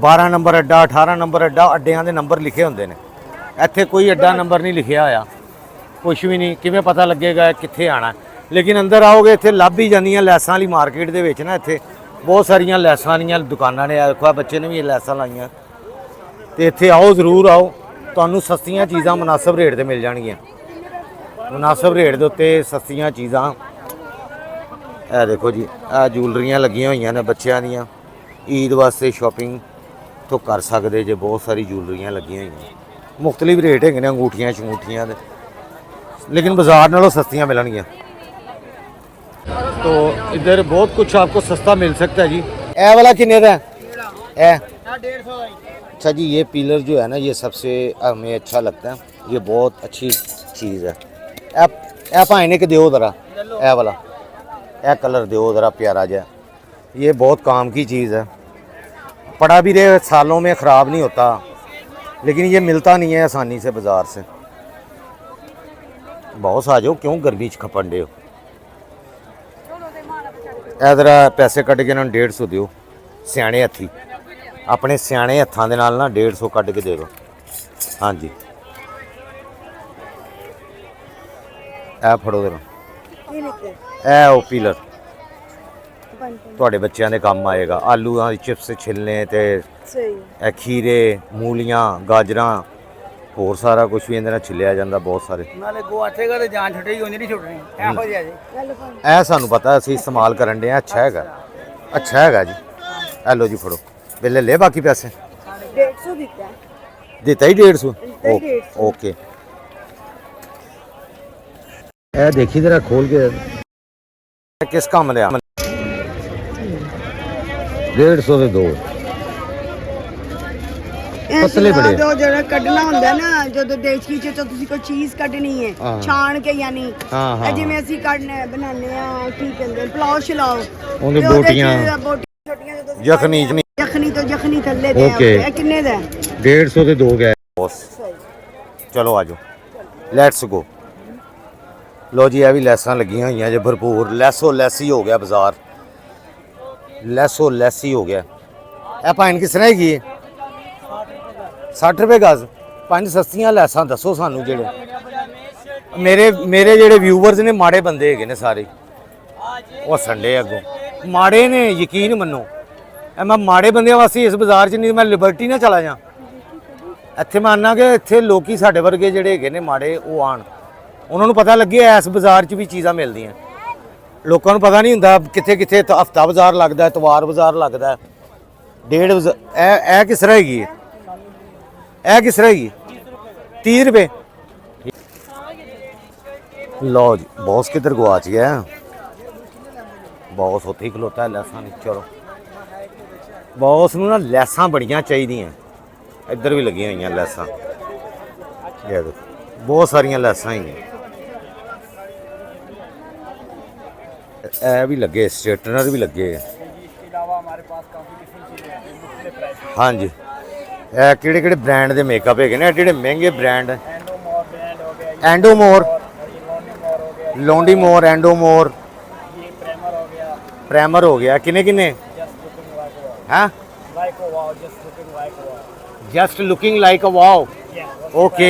S1: 12 ਨੰਬਰ ਅੱਡਾ 18 ਨੰਬਰ ਅੱਡਾ ਅੱਡਿਆਂ ਦੇ ਨੰਬਰ ਲਿਖੇ ਹੁੰਦੇ ਨੇ ਇੱਥੇ ਕੋਈ ਅੱਡਾ ਨੰਬਰ ਨਹੀਂ ਲਿਖਿਆ ਹੋਇਆ ਕੁਛ ਵੀ ਨਹੀਂ ਕਿਵੇਂ ਪਤਾ ਲੱਗੇਗਾ ਕਿੱਥੇ ਆਣਾ ਲੇਕਿਨ ਅੰਦਰ ਆਓਗੇ ਇੱਥੇ ਲੱਭ ਹੀ ਜਾਂਦੀਆਂ ਲੈਸਾਂ ਵਾਲੀ ਮਾਰਕੀਟ ਦੇ ਵਿੱਚ ਨਾ ਇੱਥੇ ਬਹੁਤ ਸਾਰੀਆਂ ਲੈਸਾਂ ਵਾਲੀਆਂ ਦੁਕਾਨਾਂ ਨੇ ਦੇਖੋ ਬੱਚੇ ਨੇ ਵੀ ਇਹ ਲੈਸਾਂ ਲਾਈਆਂ ਤੇ ਇੱਥੇ ਆਓ ਜ਼ਰੂਰ ਆਓ ਤੁਹਾਨੂੰ ਸਸਤੀਆਂ ਚੀਜ਼ਾਂ ਮੁਨਾਸਬ ਰੇਟ ਤੇ ਮਿਲ ਜਾਣਗੀਆਂ ਮੁਨਾਸਬ ਰੇਟ ਦੇ ਉੱਤੇ ਸਸਤੀਆਂ ਚੀਜ਼ਾਂ ਇਹ ਦੇਖੋ ਜੀ ਇਹ ਜੂਲਰੀਆਂ ਲੱਗੀਆਂ ਹੋਈਆਂ ਨੇ ਬੱਚਿਆਂ ਦੀਆਂ ਈਦ ਵਾਸਤੇ ਸ਼ਾਪਿੰਗ ਤੋਂ ਕਰ ਸਕਦੇ ਜੇ ਬਹੁਤ ਸਾਰੀ ਜੂਲਰੀਆਂ ਲੱਗੀਆਂ ਹੋਈਆਂ ਮੁxtਲਿਫ ਰੇਟ ਹੈਗੇ ਨੇ ਅੰਗੂਠੀਆਂ ਸ਼ੰਗੂਠੀਆਂ ਦੇ लेकिन बाजार नालों सस्तियाँ मिलनगियाँ तो इधर बहुत कुछ आपको सस्ता मिल सकता है जी ए वाला किन्ने का है
S3: 150
S1: अच्छा जी ये पीलर जो है ना ये सबसे हमें अच्छा लगता है ये बहुत अच्छी चीज़ है ए भाई ने के दो ज़रा ए वाला ए कलर दो ज़रा प्यारा जा ये बहुत काम की चीज़ है पड़ा भी रहे सालों में ख़राब नहीं होता लेकिन ये मिलता नहीं है आसानी से बाज़ार से बहुत आ जाओ क्यों गर्मी च खपन डे हो इधर पैसे कट के इन्होंने 150 दियो सियाने हथी अपने सियाने हथां दे नाल ना 150 कट के दे दो हाँ जी ए फड़ो जरा ए ओ पीलर ਤੁਹਾਡੇ ਬੱਚਿਆਂ ਦੇ ਕੰਮ ਆਏਗਾ ਆਲੂਆਂ ਦੀ ਚਿਪਸ ਛਿਲਨੇ ਤੇ ਇਹ ਖੀਰੇ ਮੂਲੀਆਂ ਗਾਜਰਾਂ ਹੋਰ ਸਾਰਾ ਕੁਝ ਵੀ ਇਹਦੇ ਨਾਲ ਛਿਲਿਆ ਜਾਂਦਾ ਬਹੁਤ ਸਾਰੇ
S3: ਨਾਲੇ ਗੋ ਆਟੇਗਾ ਤੇ ਜਾਨ ਛੁੱਟੇਗੀ ਉਹਨੇ ਨਹੀਂ ਛੁੱਟਣੀ ਇਹੋ ਜਿਹਾ ਜੀ
S1: ਇਹ ਸਾਨੂੰ ਪਤਾ ਅਸੀਂ ਇਸਤੇਮਾਲ ਕਰਨ ਦੇ ਆ ਅੱਛਾ ਹੈਗਾ ਜੀ ਇਹ ਲੋ ਜੀ ਫੜੋ ਬਿੱਲ ਲੈ ਬਾਕੀ ਪੈਸੇ
S2: 150 ਦਿੱਤਾ
S1: ਦਿੱਤਾ ਹੀ 150 ਓਕੇ ਇਹ ਦੇਖੀ ਜਰਾ ਖੋਲ ਕੇ ਕਿਸ ਕੰਮ ਲਿਆ 150 ਦੇ ਦੋ ਪਤਲੇ ਬੜੇ
S2: ਜੋ ਜਿਹੜਾ ਕੱਢਣਾ ਹੁੰਦਾ ਨਾ ਜਦੋਂ ਦੇਸੀ ਚੋਂ ਤੁਸੀਂ ਕੋਈ ਚੀਜ਼ ਕੱਢਣੀ ਹੈ
S1: ਹਾਂ।
S2: ਛਾਣ ਕੇ ਯਾਨੀ
S1: ਹਾਂ, ਹਾਂ,
S2: ਇਹ ਜਿਵੇਂ ਅਸੀਂ ਕੱਢਨੇ ਬਣਾਉਂਦੇ ਆ ਕੀ ਕਹਿੰਦੇ ਪਲਾਓ ਛਲਾਓ
S1: ਉਹਦੇ
S2: ਤੇ
S1: ਬੋਟੀਆਂ।
S2: ਬੋਟੀਆਂ ਛੋਟੀਆਂ ਜਦੋਂ ਅਸੀਂ
S1: ਯਖਨੀ
S2: ਕੱਢਦੇ ਆ, ਯਖਨੀ ਥੱਲੇ ਦੇ
S1: Okay.
S2: ਇਹ ਕਿੰਨੇ ਦਾ
S1: 150 ਦੇ 2 ਗਏ ਬੌਸ। ਚਲੋ ਆਜੋ ਲੈਟਸ ਗੋ। ਲੋ ਜੀ ਇਹ ਵੀ ਲੈਸਾਂ ਲੱਗੀਆਂ ਹੋਈਆਂ ਜੇ ਭਰਪੂਰ। ਲੈਸੋ ਲੈਸੀ ਹੋ ਗਿਆ ਬਾਜ਼ਾਰ, ਲੈਸੋ ਲੈਸੀ ਹੋ ਗਿਆ। ਇਹ ਪਾਇਨ ਕਿਸ ਤਰ੍ਹਾਂ ਹੈਗੀ 60 ਰੁਪਏ ਗਜ਼। 5 ਸਸਤੀਆਂ ਲੈਸਾਂ ਦੱਸੋ ਸਾਨੂੰ। ਜਿਹੜੇ ਮੇਰੇ ਜਿਹੜੇ ਵਿਊਵਰਸ ਨੇ ਮਾੜੇ ਬੰਦੇ ਹੈਗੇ ਨੇ ਸਾਰੇ, ਉਹ ਸੰਡੇ ਅੱਗੋਂ ਮਾੜੇ ਨੇ, ਯਕੀਨ ਮੰਨੋ। ਇਹ ਮੈਂ ਮਾੜੇ ਬੰਦਿਆਂ ਵਾਸਤੇ ਇਸ ਬਾਜ਼ਾਰ 'ਚ ਨਹੀਂ, ਮੈਂ ਲਿਬਰਟੀ ਨਾ ਚਲਾ ਜਾ। ਇੱਥੇ ਮੈਂ ਆਨਾ ਕਿ ਇੱਥੇ ਲੋਕੀ ਸਾਡੇ ਵਰਗੇ ਜਿਹੜੇ ਹੈਗੇ ਨੇ ਮਾੜੇ, ਉਹ ਆਣ, ਉਹਨਾਂ ਨੂੰ ਪਤਾ ਲੱਗੇ ਇਸ ਬਾਜ਼ਾਰ 'ਚ ਵੀ ਚੀਜ਼ਾਂ ਮਿਲਦੀਆਂ। ਲੋਕਾਂ ਨੂੰ ਪਤਾ ਨਹੀਂ ਹੁੰਦਾ ਕਿੱਥੇ ਕਿੱਥੇ ਹਫਤਾ ਬਾਜ਼ਾਰ ਲੱਗਦਾ, ਇਤਵਾਰ ਬਾਜ਼ਾਰ ਲੱਗਦਾ, ਡੇਢ ਇਹ ਕਿਸ ਤਰ੍ਹਾਂ ਹੈਗੀ ਇਹ ਕਿਸ ਤਰ੍ਹਾਂ ਹੈਗੀ 30 ਰੁਪਏ। ਲਓ ਜੀ ਬੌਸ ਕਿੱਧਰ ਗਵਾਚ ਗਿਆ? ਬੌਸ ਉੱਥੇ ਹੀ ਖਲੋਤਾ ਲੈਸਾਂ ਨਹੀਂ। ਚਲੋ ਬੌਸ ਨੂੰ ਨਾ ਲੈਸਾਂ ਬੜੀਆਂ ਚਾਹੀਦੀਆਂ। ਇੱਧਰ ਵੀ ਲੱਗੀਆਂ ਹੋਈਆਂ ਲੈਸਾਂ, ਇਹ ਦੇਖੋ ਬਹੁਤ ਸਾਰੀਆਂ ਲੈਸਾਂ ਹੀ ਇਹ ਵੀ ਲੱਗੇ, ਸਟ੍ਰੇਟਨਰ ਵੀ ਲੱਗੇ। ਹਾਂਜੀ ਇਹ ਕਿਹੜੇ ਕਿਹੜੇ ਬ੍ਰਾਂਡ ਦੇ ਮੇਕਅਪ ਹੈਗੇ ਨੇ? ਜਿਹੜੇ ਮਹਿੰਗੇ ਬ੍ਰਾਂਡ, ਐਂਡੋਮੋਰ, ਲੋਂਡੀਮੋਰ, ਐਂਡੋਮੋਰ, ਪ੍ਰਾਈਮਰ ਹੋ ਗਿਆ। ਕਿੰਨੇ ਕਿੰਨੇ? ਹਾਂ just looking like a wow. Okay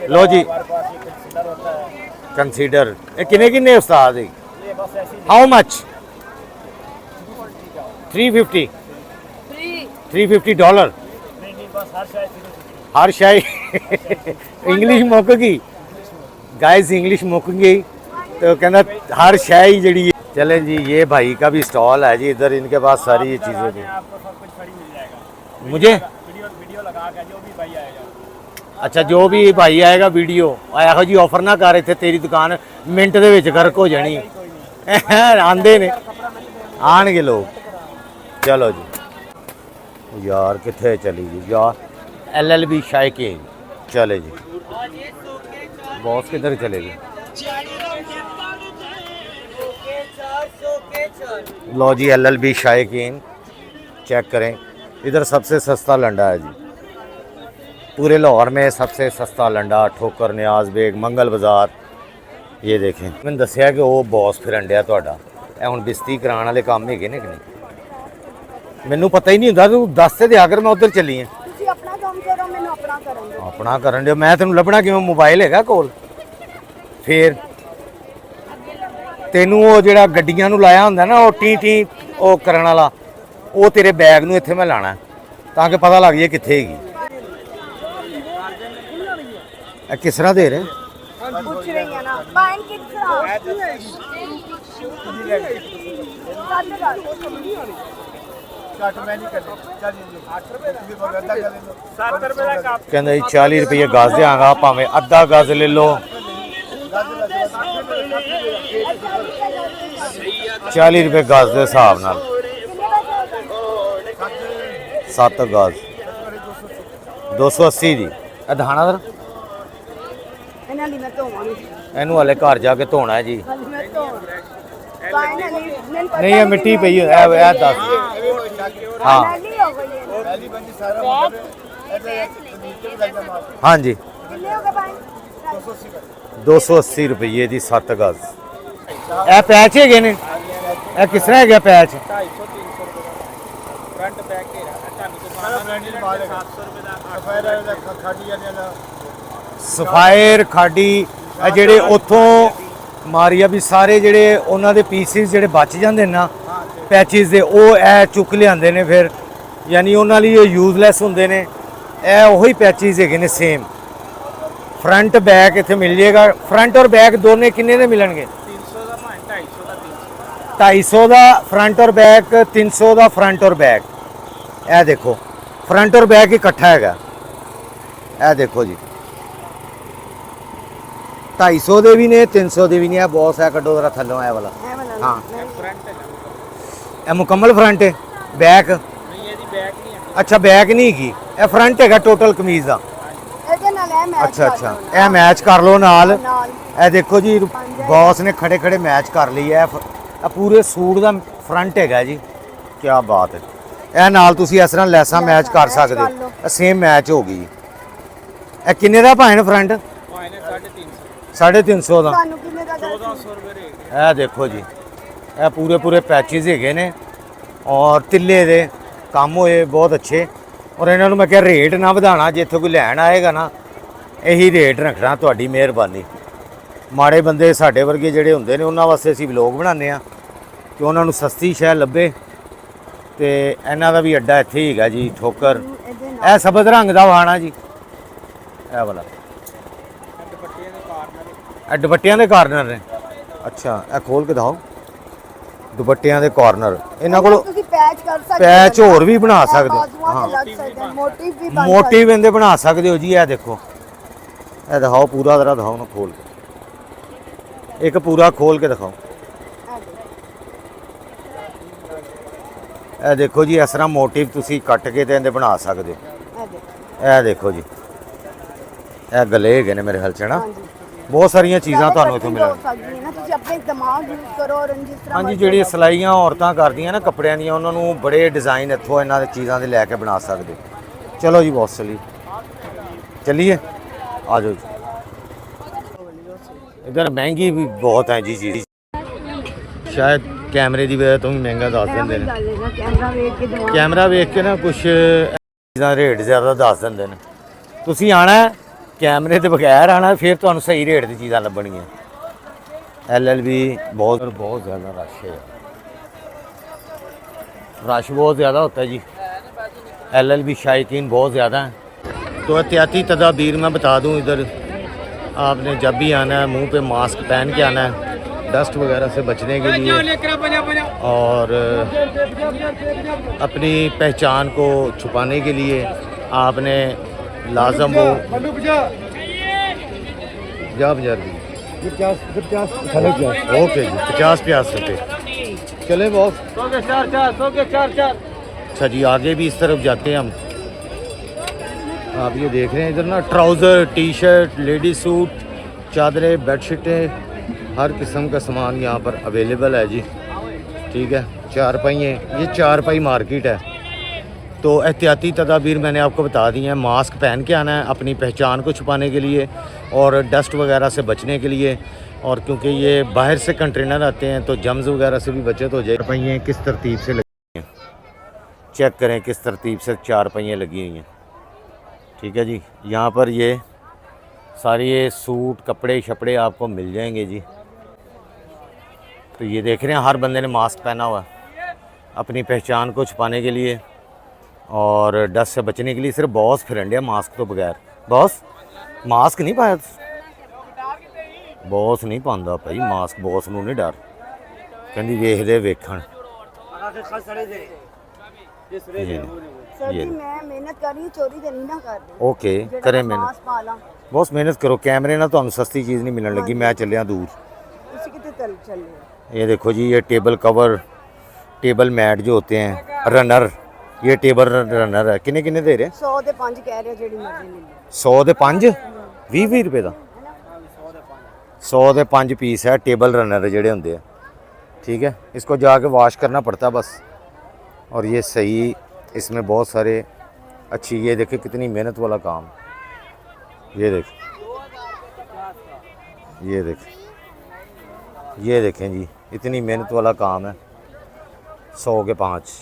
S1: लो जी कंसीडर। ये किने किने उस्ताद है? How much? 350 $350। हर शाय इंग्लिश मुक गई गाइस, इंग्लिश मुक गई तो कहना हर शाय जड़ी। चलें जी ये भाई का भी स्टॉल है जी इधर, इनके पास सारी ये चीज़ें भी। मुझे अच्छा जो भी भाई आएगा वीडियो ਇਹੋ ਜੀ ਆਫਰ ਨਾ ਕਰ, ਇੱਥੇ ਤੇਰੀ ਦੁਕਾਨ ਮਿੰਟ ਦੇ ਵਿੱਚ ਗਰਕ ਹੋ ਜਾਣੀ। ਆਂਦੇ ਨੇ, ਆਣਗੇ ਲੋਕ। ਚਲੋ ਜੀ ਯਾਰ ਕਿੱਥੇ ਚਲੀ ਜੀ ਯਾਰ? LLB ਸ਼ਾਇਕੀ ਚਲੇ ਜੀ। बॉस किधर चले गए? लो जी LLB शायकीन चेक करें, इधर सबसे सस्ता लंडा है जी। पूरे लाहौर में सबसे सस्ता लंडा ठोकर, न्याज बेग, मंगल बाज़ार। ये देखें मैंने दसिया कि वो बॉस फिर अंडिया ਤੁਹਾਡਾ ਇਹ ਹੁਣ ਬਿਸਤੀ ਕਰਾਉਣ ਵਾਲੇ ਕੰਮ ਹੈਗੇ ਨੇ ਕਿ ਨਹੀਂ? ਮੈਨੂੰ ਪਤਾ ਹੀ ਨਹੀਂ ਹੁੰਦਾ। ਤੂੰ ਦੱਸ ਤੇ ਦਿਆ ਕਰ, ਮੈਂ ਉਧਰ ਚੱਲੀ ਆ।
S2: ਤੁਸੀਂ ਆਪਣਾ ਕੰਮ ਕਰੋ, ਮੈਨੂੰ ਆਪਣਾ ਕਰਨ ਦਿਓ।
S1: ਆਪਣਾ ਕਰਨ ਦਿਓ, ਮੈਂ ਤੈਨੂੰ ਲੱਭਣਾ ਕਿਵੇਂ? ਮੋਬਾਈਲ ਹੈਗਾ ਕੋਲ? ਫੇਰ ਤੈਨੂੰ ਉਹ ਜਿਹੜਾ ਗੱਡੀਆਂ ਨੂੰ ਲਾਇਆ ਹੁੰਦਾ ਨਾ ਉਹ ਟੀ ਟੀ ਉਹ ਕਰਨ ਵਾਲਾ, ਉਹ ਤੇਰੇ ਬੈਗ ਨੂੰ ਇੱਥੇ ਮੈਂ ਲਾਣਾ ਤਾਂ ਕਿ ਪਤਾ ਲੱਗ ਜਾਏ ਕਿੱਥੇ ਹੈਗੀ। ਇਹ ਕਿਸ ਤਰ੍ਹਾਂ ਦੇ ਰਹੇ?
S2: पूछ रही है ना पाइन किस तरह
S1: ਕਹਿੰਦਾ ਜੀ 40 ਰੁਪਏ ਗਜ਼ ਦਿਆਂਗਾ, ਭਾਵੇਂ ਅੱਧਾ ਗਜ਼ ਲੈ ਲਓ। 40 ਰੁਪਏ ਗਜ਼ ਦੇ ਹਿਸਾਬ ਨਾਲ 7 ਗਜ਼ 280 ਦੀ। ਇਹ ਦਿਖਾਣਾ ਸਰ,
S2: ਇਹਨਾਂ ਲਈ ਮੈਂ ਧੋਵਾਂਗੀ।
S1: ਇਹਨੂੰ ਹਲੇ ਘਰ ਜਾ ਕੇ ਧੋਣਾ ਹੈ ਜੀ।
S2: ਹਾਲੇ ਮੈਂ ਧੋਵਾਂ ਪਾइन वाली
S1: ਨਹੀਂ ਇਹ ਮਿੱਟੀ ਪਈ ਹੈ। ਇਹ ਦੱਸ ਹਾਂ
S2: नाली हो गई है।
S1: हाँ जी
S2: कितने हो गए पाइन?
S1: 280 रुपये ਦੀ 7 ਗਜ਼। ਇਹ ਪੈਚ ਹੈਗੇ ਨੇ? ਇਹ ਕਿਸ ਤਰ੍ਹਾਂ ਹੈਗਾ ਪੈਚ? ਸਫਾਇਰ ਖਾਡੀ ਇਹ ਜਿਹੜੇ ਉੱਥੋਂ ਮਾਰੀਆ ਵੀ ਸਾਰੇ ਜਿਹੜੇ ਉਹਨਾਂ ਦੇ ਪੀਸਿਸ ਜਿਹੜੇ ਬਚ ਜਾਂਦੇ ਨੇ ਨਾ ਪੈਚਿਸ ਦੇ, ਉਹ ਇਹ ਚੁੱਕ ਲਿਆਂਦੇ ਨੇ ਫਿਰ, ਯਾਨੀ ਉਹਨਾਂ ਲਈ ਇਹ ਯੂਜ਼ਲੈਸ ਹੁੰਦੇ ਨੇ। ਇਹ ਉਹੀ ਪੈਚਿਸ ਹੈਗੇ ਨੇ ਸੇਮ। फ्रंट बैक इतने मिल जाएगा। फ्रंट और बैक दोनों किन्ने दे मिलणगे? 250 का फ्रंट और बैक, 300 का फ्रंट और बैक। ए देखो फ्रंट और बैक इकट्ठा है। ए देखो जी 250 दे भी ने, 300 दे भी ने। बॉस है कड्डो जरा थल्लों ए वाला। हाँ ए मुकम्मल फ्रंट है। बैक ਅੱਛਾ ਬੈਕ ਨਹੀਂ ਕੀ, ਇਹ ਫਰੰਟ ਹੈਗਾ ਟੋਟਲ ਕਮੀਜ਼ ਦਾ।
S2: ਇਹਦੇ ਨਾਲ ਇਹ ਮੈਚ
S1: ਅੱਛਾ ਅੱਛਾ, ਇਹ ਮੈਚ ਕਰ ਲਓ ਨਾਲ।
S2: ਨਾਲ
S1: ਇਹ ਦੇਖੋ ਜੀ ਬੌਸ ਨੇ ਖੜੇ ਖੜੇ ਮੈਚ ਕਰ ਲਈ ਹੈ। ਇਹ ਪੂਰੇ ਸੂਟ ਦਾ ਫਰੰਟ ਹੈਗਾ ਜੀ, ਕੀ ਬਾਤ ਹੈ। ਇਹ ਨਾਲ ਤੁਸੀਂ ਇਸ ਤਰ੍ਹਾਂ ਲੈਸਾਂ ਮੈਚ ਕਰ ਸਕਦੇ ਹੋ, ਇਹ ਸੇਮ ਮੈਚ ਹੋ ਗਈ। ਇਹ ਕਿੰਨੇ ਦਾ ਭਾਵੇਂ ਫਰੰਟ? 350 ਦਾ।
S2: ਤੁਹਾਨੂੰ ਕਿੰਨੇ ਦਾ
S3: 1400 ਰੁਪਏ ਰੇਟ।
S1: ਇਹ ਦੇਖੋ ਜੀ, ਇਹ ਪੂਰੇ ਪੂਰੇ ਪੈਚਿਸ ਹੈਗੇ ਨੇ ਔਰ ਤਿੱਲੇ ਦੇ ਕੰਮ ਹੋਏ ਬਹੁਤ ਅੱਛੇ। ਔਰ ਇਹਨਾਂ ਨੂੰ ਮੈਂ ਕਿਹਾ ਰੇਟ ਨਾ ਵਧਾਣਾ, ਜੇ ਇੱਥੇ ਕੋਈ ਲੈਣ ਆਏਗਾ ਨਾ ਇਹੀ ਰੇਟ ਰੱਖਣਾ, ਤੁਹਾਡੀ ਮਿਹਰਬਾਨੀ। ਮਾੜੇ ਬੰਦੇ ਸਾਡੇ ਵਰਗੇ ਜਿਹੜੇ ਹੁੰਦੇ ਨੇ ਉਹਨਾਂ ਵਾਸਤੇ ਅਸੀਂ ਵਲੋਗ ਬਣਾਉਂਦੇ ਆ ਕਿ ਉਹਨਾਂ ਨੂੰ ਸਸਤੀ ਸ਼ੈ ਲੱਭੇ। ਤੇ ਇਹਨਾਂ ਦਾ ਵੀ ਅੱਡਾ ਇੱਥੇ ਹੀ ਹੈਗਾ ਜੀ, ਠੋਕਰ। ਇਹ ਸਬਜ਼ ਰੰਗ ਦਾ ਵਾਣਾ ਜੀ, ਇਹ ਵਾਲਾ ਇਹ ਦੁਪੱਟਿਆਂ ਦੇ ਕਾਰਨਰ ਨੇ। ਅੱਛਾ, ਇਹ ਖੋਲ ਕੇ ਦਿਖਾਓ, ਦੁਪੱਟਿਆਂ ਦੇ ਕਾਰਨਰ ਇਹਨਾਂ ਕੋਲ।
S2: ਤੁਸੀਂ ਪੈਚ ਕਰ ਸਕਦੇ ਹੋ,
S1: ਪੈਚ ਹੋਰ ਵੀ ਬਣਾ ਸਕਦੇ ਹੋ।
S2: ਹਾਂ ਮੋਟਿਵ ਵੀ ਬਣ
S1: ਮੋਟਿਵ ਇਹਦੇ ਬਣਾ ਸਕਦੇ ਹੋ ਜੀ। ਇਹ ਦੇਖੋ, ਇਹ ਦਿਖਾਓ ਪੂਰਾ ਜ਼ਰਾ ਦਿਖਾਓ ਨਾ ਖੋਲ ਕੇ, ਇੱਕ ਪੂਰਾ ਖੋਲ ਕੇ ਦਿਖਾਓ। ਇਹ ਦੇਖੋ ਜੀ, ਇਸ ਤਰ੍ਹਾਂ ਮੋਟਿਵ ਤੁਸੀਂ ਕੱਟ ਕੇ ਤੇ ਇਹਦੇ ਬਣਾ ਸਕਦੇ ਹੋ। ਇਹ ਦੇਖੋ ਜੀ, ਇਹ ਗਲੇ ਹੈਗੇ ਨੇ ਮੇਰੇ ਖਿਆਲ ਚ ਨਾ। ਬਹੁਤ ਸਾਰੀਆਂ ਚੀਜ਼ਾਂ ਤੁਹਾਨੂੰ ਇੱਥੋਂ ਮਿਲਣਗੀਆਂ।
S2: ਤੁਸੀਂ ਆਪਣੇ ਦਿਮਾਗ ਯੂਜ਼ ਕਰੋ ਔਰ ਜਿਸ ਤਰ੍ਹਾਂ
S1: ਹਾਂਜੀ, ਜਿਹੜੀਆਂ ਸਿਲਾਈਆਂ ਔਰਤਾਂ ਕਰਦੀਆਂ ਨਾ ਕੱਪੜਿਆਂ ਦੀਆਂ, ਉਹਨਾਂ ਨੂੰ ਬੜੇ ਡਿਜ਼ਾਈਨ ਇੱਥੋਂ ਇਹਨਾਂ ਦੇ ਚੀਜ਼ਾਂ ਦੇ ਲੈ ਕੇ ਬਣਾ ਸਕਦੇ। ਚਲੋ ਜੀ ਬਹੁਤ ਚਲੀਏ ਆ ਜਾਓ ਜੀ। ਇਧਰ ਮਹਿੰਗੀ ਵੀ ਬਹੁਤ ਹੈ ਜੀ ਚੀਜ਼, ਸ਼ਾਇਦ ਕੈਮਰੇ ਦੀ ਵਜ੍ਹਾ ਤੋਂ ਵੀ ਮਹਿੰਗਾ ਦੱਸ ਦਿੰਦੇ ਨੇ। ਕੈਮਰਾ ਵੇਖ ਕੇ ਨਾ ਕੁਝ ਚੀਜ਼ਾਂ ਰੇਟ ਜ਼ਿਆਦਾ ਦੱਸ ਦਿੰਦੇ ਨੇ। ਤੁਸੀਂ ਆਣਾ ਕੈਮਰੇ ਦੇ ਬਗੈਰ ਆਣਾ, ਫਿਰ ਤੁਹਾਨੂੰ ਸਹੀ ਰੇਟ ਦੀ ਚੀਜ਼ਾਂ ਲੱਭਣਗੀਆਂ। LLB बहुत ज़्यादा रश है, रश बहुत ज़्यादा होता है जी। LLB शायकीन बहुत ज़्यादा है। तो एहतियाती तदाबीर मैं बता दूं, इधर आपने जब भी आना है मुंह पे मास्क पहन के आना है, डस्ट वगैरह से बचने के लिए, और अपनी पहचान को छुपाने के लिए आपने लाजम वो ओके जी 50 रुपये। चले बॉस, 100 के 4। अच्छा जी, आगे भी इस तरफ जाते हैं हम। आप ये देख रहे हैं इधर ना trouser, T shirt, lady suit, चादरें, बेडशीटें, हर किस्म का सामान यहाँ पर अवेलेबल है जी। ठीक है, चारपाई, ये चारपाई मार्केट है। तो एहतियाती तदाबीर मैंने आपको बता दी हैं। मास्क पहन के आना है अपनी पहचान को छुपाने के लिए और डस्ट वगैरह से बचने के लिए, और क्योंकि ये बाहर से कंटेनर आते हैं तो जम्स वगैरह से भी बचत हो जाए। पहिए किस तरतीब से लगी हैं, चेक करें किस तरतीब से 4 पहिए लगी हुई हैं। ठीक है जी, यहाँ पर ये सारे ये सूट कपड़े शपड़े आपको मिल जाएंगे जी। तो ये देख रहे हैं हर बंदे ने मास्क पहना हुआ अपनी पहचान को छुपाने के लिए और डस्ट से बचने के लिए। सिर्फ बॉस फिरंडिया मास्क तो बगैर। बॉस मास्क नहीं पाया, बॉस नहीं पाता भाई मास्क, बॉस नूं नहीं डर, कहंदी वेखदे वेखण।
S2: मैं मेहनत कर रही हूं, चोरी तो नहीं ना कर रही।
S1: ओके, करें मेहनत, बॉस मेहनत करो। कैमरे ना तुहानूं सस्ती चीज़ नहीं मिलने लगी, मैं चलिया दूर। ये देखो जी, ये टेबल कवर, टेबल मैट जो होते हैं, रनर, ये टेबल रनर है। किन्ने किन्ने दे रहे?
S2: 100 ਦੇ 5 ਕਹਿ ਰਹੇ ਜਿਹੜੀ ਮਰਜ਼ੀ ਮਿਲ
S1: 100 ਦੇ 5, 20 रुपए ਦਾ 100 ਦੇ 5 पीस है टेबल रनर ਜਿਹੜੇ ਹੁੰਦੇ ਆ। ठीक है, इसको जाके वॉश करना पड़ता है बस। और ये सही, इसमें बहुत सारे अच्छी, ये देखें कितनी मेहनत वाला काम। ये देखें, ये देखें, ये देखें जी, इतनी मेहनत वाला काम है। 100 के 5,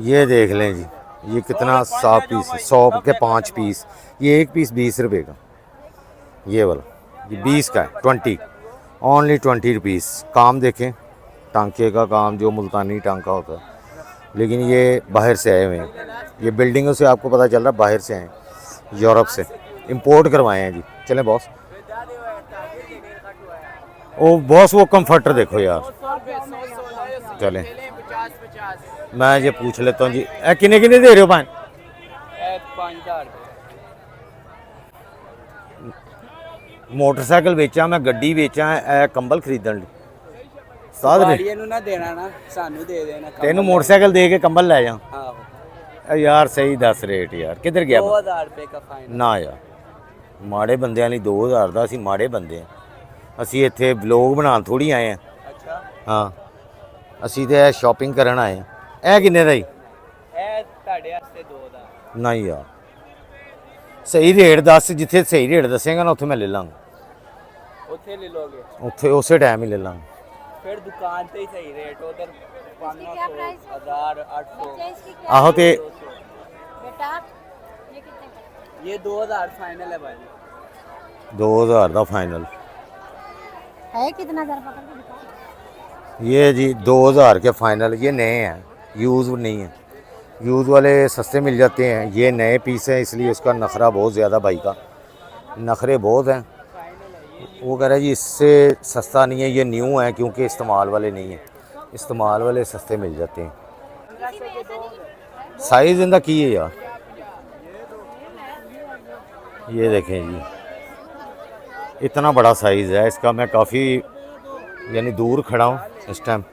S1: ये देख लें जी, ये कितना 100 पीस, 100 के 5 पीस। ये एक पीस 20 रुपये का, ये वाला ये 20 का है, 20 ओनली 20 रुपीस। काम देखें, टांके का काम जो मुल्तानी टांका होता है, लेकिन ये बाहर से आए हुए हैं। ये बिल्डिंगों से आपको पता चल रहा है बाहर से आए, यूरोप से इंपोर्ट करवाए हैं जी। चलें बॉस, ओ बॉस वो कंफर्टर देखो यार। चलें, मैं ये पूछ लेता हूँ जी, किन्ने किन्ने दे रहे हो भाई?
S3: 5000
S1: मोटरसाइकिल बेचा, मैं गड्डी बेचा, कंबल खरीदन लई। साथ
S3: ਵਾਲੀਏ ਨੂੰ ਨਾ ਦੇਣਾ ਨਾ, ਸਾਨੂੰ ਦੇ ਦੇਣਾ।
S1: तेन मोटरसाइकिल दे के कंबल लै जा।
S3: ਆਹੋ,
S1: यार सही दस रेट यार किधर गया
S3: 2000 रुपए का फाइनल।
S1: ਨਾ ਯਾਰ ਮਾੜੇ ਬੰਦਿਆਂ ਲਈ 2000 ਦਾ ਅਸੀਂ ਮਾੜੇ ਬੰਦੇ ਆ ਅਸੀਂ ਇੱਥੇ ਵਲੌਗ ਬਣਾਉਣ ਥੋੜੀ ਆਏ ਆ
S3: अच्छा
S1: ਹਾਂ ਅਸੀਂ ਤੇ ਸ਼ਾਪਿੰਗ ਕਰਨ ਆਏ ਆ ਇਹ ਕਿੰਨੇ ਦਾ ਜੀ
S3: ਇਹ ਤੁਹਾਡੇ ਵਾਸਤੇ 2000।
S1: ਨਹੀਂ ਯਾਰ ਸਹੀ ਰੇਟ ਦੱਸ ਜਿੱਥੇ ਸਹੀ ਰੇਟ ਦੱਸੇਗਾ ਨਾ ਉੱਥੇ ਮੈਂ ਲੈ ਲਾਂਗਾ
S3: ਉੱਥੇ ਲੈ ਲੋਗੇ
S1: ਉੱਥੇ ਉਸੇ ਟਾਈਮ ਹੀ ਲੈ ਲਾਂਗਾ
S3: फिर दुकान पे ही सही रेट उधर 1500 1000 800
S1: ਆਹੋ ਤੇ
S3: 200।
S4: बेटा ये कितने का
S3: ये 2000 फाइनल है भाई।
S1: 2000 ਦਾ ਫਾਈਨਲ
S4: है कितना हजार पकड़ के दिखाओ।
S1: ये जी 2000 के फाइनल ये नए हैं यूज़ नहीं है यूज़ वाले सस्ते मिल जाते हैं ये नए पीस हैं इसलिए उसका नखरा बहुत ज़्यादा भाई का नखरे बहुत हैं वो कह रहा है जी इससे सस्ता नहीं है ये न्यू है क्योंकि इस्तेमाल वाले नहीं है इस्तेमाल वाले सस्ते मिल जाते हैं साइज़ इनका की है यार ये देखें जी इतना बड़ा साइज़ है इसका मैं काफ़ी यानी दूर खड़ा हूँ इस टाइम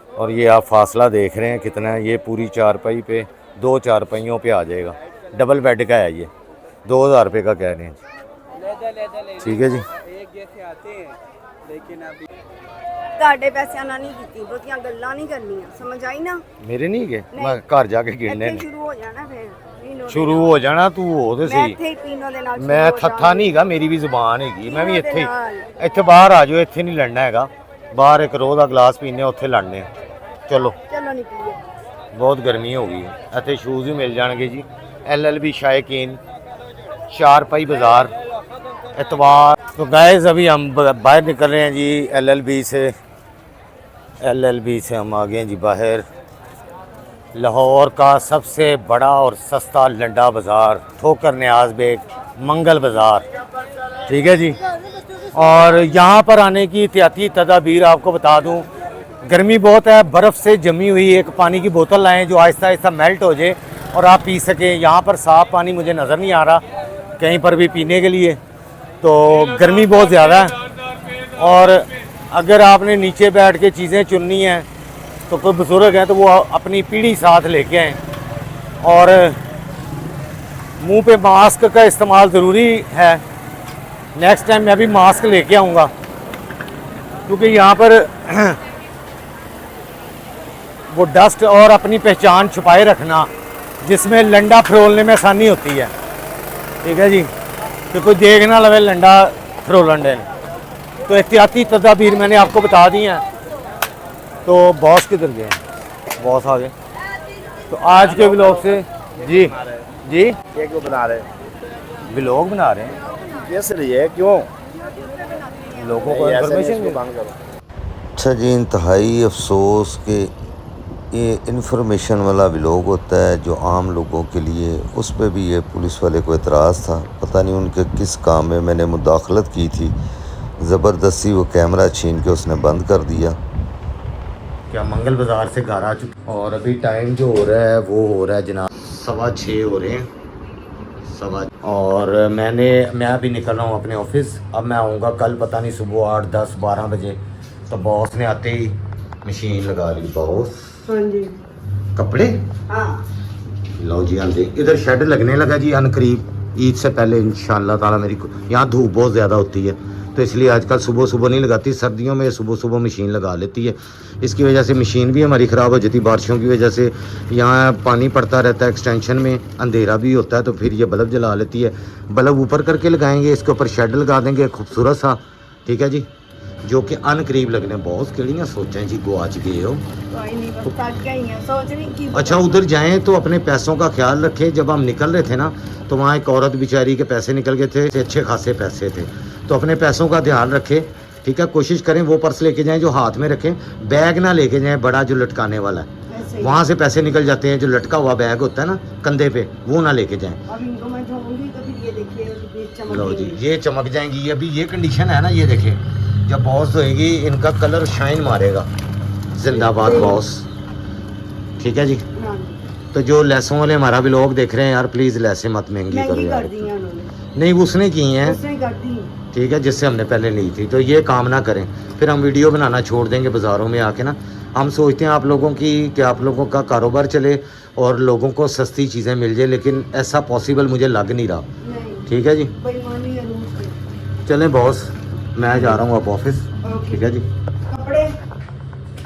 S1: और ये आप फासला देख रहे हैं कितना है ये पूरी चारपाई पे 2 चारपाइयों पे आ जाएगा डबल बेड का है ये 2000 रुपये का कह रहे हैं
S3: ले
S1: ठीक है जी
S3: एक जैसे आते हैं लेकिन अभी
S2: ਤੁਹਾਡੇ ਪੈਸਿਆਂ ਨਾਲ ਨਹੀਂ ਕੀਤੀ ਬਹੁਤੀਆਂ ਗੱਲਾਂ ਨਹੀਂ ਕਰਨੀਆਂ ਸਮਝ ਆਈ ਨਾ
S1: मेरे नहीं गए मैं घर जाके गिनने
S2: ਇੱਥੇ
S1: ने
S2: ਸ਼ੁਰੂ ਹੋ ਜਾਣਾ ਫਿਰ ਪੀਨੋ ਦੇ
S1: शुरू
S2: ਨਾਲ।
S1: हो जाना तू हो तो
S2: ਮੈਂ
S1: सही
S2: ਇੱਥੇ ਹੀ ਪੀਨੋ ਦੇ ਨਾਲ
S1: मैं
S2: ਸ਼ੁਰੂ ਹੋ
S1: थत्था
S2: ਜਾਵਾਂਗੀ।
S1: नहीं गा मेरी भी जुबान हैगी मैं भी
S2: ਇਹਦੇ
S1: ਇੱਥੇ
S2: ਨਾਲ।
S1: ਹੀ ਇੱਥੇ ਬਾਹਰ ਆ ਜਾਓ ਇੱਥੇ ਨਹੀਂ ਲੜਨਾ ਹੈਗਾ ਬਾਹਰ ਇੱਕ ਰੋਹ ਦਾ ਗਲਾਸ ਪੀਨੇ ਉੱਥੇ ਲੜਨੇ ਆ। ਚਲੋ
S2: ਚਲੋ ਨਿਕਲੀਏ
S1: बहुत गर्मी हो गई है ਇੱਥੇ ਸ਼ੂਜ਼ ਵੀ ਮਿਲ ਜਾਣਗੇ ਜੀ LLB शायकीन चारपाई बाज़ार इतवार तो गाइस अभी हम बाहर निकल रहे हैं जी LLB से हम आ गए हैं जी बाहर लाहौर का सबसे बड़ा और सस्ता लंडा बाज़ार ठोकर न्याज बेग मंगल बाज़ार ठीक है जी और यहाँ पर आने की एहतियाती तदाबीर आपको बता दूँ गर्मी बहुत है बर्फ़ से जमी हुई एक पानी की बोतल लाएं जो आहिस्ता आहिस्ता मेल्ट हो जाए और आप पी सकें यहाँ पर साफ़ पानी मुझे नज़र नहीं आ रहा कहीं पर भी पीने के लिए तो गर्मी बहुत ज़्यादा है और अगर आपने नीचे बैठ के चीज़ें चुननी हैं तो कोई बुज़ुर्ग हैं तो वो अपनी पीढ़ी साथ लेके आएँ और मुंह पे मास्क का इस्तेमाल ज़रूरी है नेक्स्ट टाइम मैं भी मास्क लेके आऊँगा क्योंकि यहाँ पर वो डस्ट और अपनी पहचान छुपाए रखना जिसमें लंडा फरोलने में आसानी होती है ठीक है जी कि कोई देख ना लगे लंडा फरोलन डे तो एहतियाती तदाबीर मैंने आपको बता दी हैं तो बॉस किधर गए हैं बॉस आ गए तो आज के व्लॉग से जी जी
S5: केक को बना रहे
S1: व्लॉग बना रहे हैं
S5: कैसे लिए क्यों
S1: लोगों को इन्फॉर्मेशन
S5: बंद करो।
S6: अच्छा जी इंतहाई अफसोस कि ये इन्फॉर्मेशन वाला व्लॉग होता है जो आम लोगों के लिए उस पर भी ये पुलिस वाले को एतराज़ था पता नहीं उनके किस काम में मैंने मुदाखलत की थी ज़बरदस्ती वो कैमरा छीन के उसने बंद कर दिया
S1: क्या मंगल बाज़ार से घर आ चुके और अभी टाइम जो हो रहा है वो हो रहा है जनाब 6:15 हो रहे हैं और मैं अभी निकल रहा हूँ अपने ऑफिस अब मैं आऊँगा कल पता नहीं सुबह 8 10 12 बजे तो बॉस ने आते ही मशीन लगा ली बॉस
S2: हाँ जी
S1: कपड़े
S2: हाँ
S1: लो जी आंदे इधर शेड लगने लगा जी अनकरीब ईद से पहले इंशाल्लाह ताला मेरी यहाँ धूप बहुत ज़्यादा होती है तो इसलिए आजकल सुबह सुबह नहीं लगाती सर्दियों में सुबह सुबह मशीन लगा लेती है इसकी वजह से मशीन भी हमारी ख़राब हो जाती बारिशों की वजह से यहाँ पानी पड़ता रहता है एक्सटेंशन में अंधेरा भी होता है तो फिर ये बल्ब जला लेती है बल्ब ऊपर करके लगाएंगे इसके ऊपर शेड लगा देंगे खूबसूरत सा ठीक है जी जो कि अनकरीब लगने बहुत केड़ियाँ सोचें जी गुआच गए हो
S2: कोई नहीं बस थक गई हैं सोच रही की
S1: अच्छा उधर जाएं तो अपने पैसों का ख्याल रखें जब हम निकल रहे थे ना तो वहाँ एक औरत बेचारी के पैसे निकल गए थे अच्छे खासे पैसे थे तो अपने पैसों का ध्यान रखें ठीक है कोशिश करें वो पर्स लेके जाएं जो हाथ में रखें बैग ना लेके जाएं बड़ा जो लटकाने वाला है
S2: ऐसे ही।
S1: वहाँ से पैसे निकल जाते हैं जो लटका हुआ बैग होता है ना कंधे पे वो ना लेके जाएं
S2: अब इनको मैं ढूंढूंगी तो फिर ये देखिए कितनी चमक
S1: लो
S2: रही
S1: जी
S2: है।
S1: ये चमक जाएंगी अभी ये कंडीशन है ना ये देखें जब बॉस होएगी इनका कलर शाइन मारेगा जिंदाबाद बॉस ठीक है जी
S2: हाँ
S1: तो जो लेसों वाले हमारा भी लोग देख रहे हैं यार प्लीज़ लेसें मत महंगी करो
S2: महंगी कर
S1: यार
S2: दी हैं उन्होंने
S1: नहीं उसने की हैं
S2: उसने कर दी
S1: ठीक है जिससे हमने पहले ली थी तो ये काम ना करें फिर हम वीडियो बनाना छोड़ देंगे बाज़ारों में आके ना हम सोचते हैं आप लोगों की कि आप लोगों का कारोबार चले और लोगों को सस्ती चीज़ें मिल जाए, लेकिन ऐसा पॉसिबल मुझे लग नहीं रहा।
S2: नहीं,
S1: ठीक है जी,
S2: बेईमानी है रूस में।
S1: चलें बॉस, मैं जा रहा हूँ अब ऑफिस।
S2: ओके।
S1: ठीक है जी।
S2: कपड़े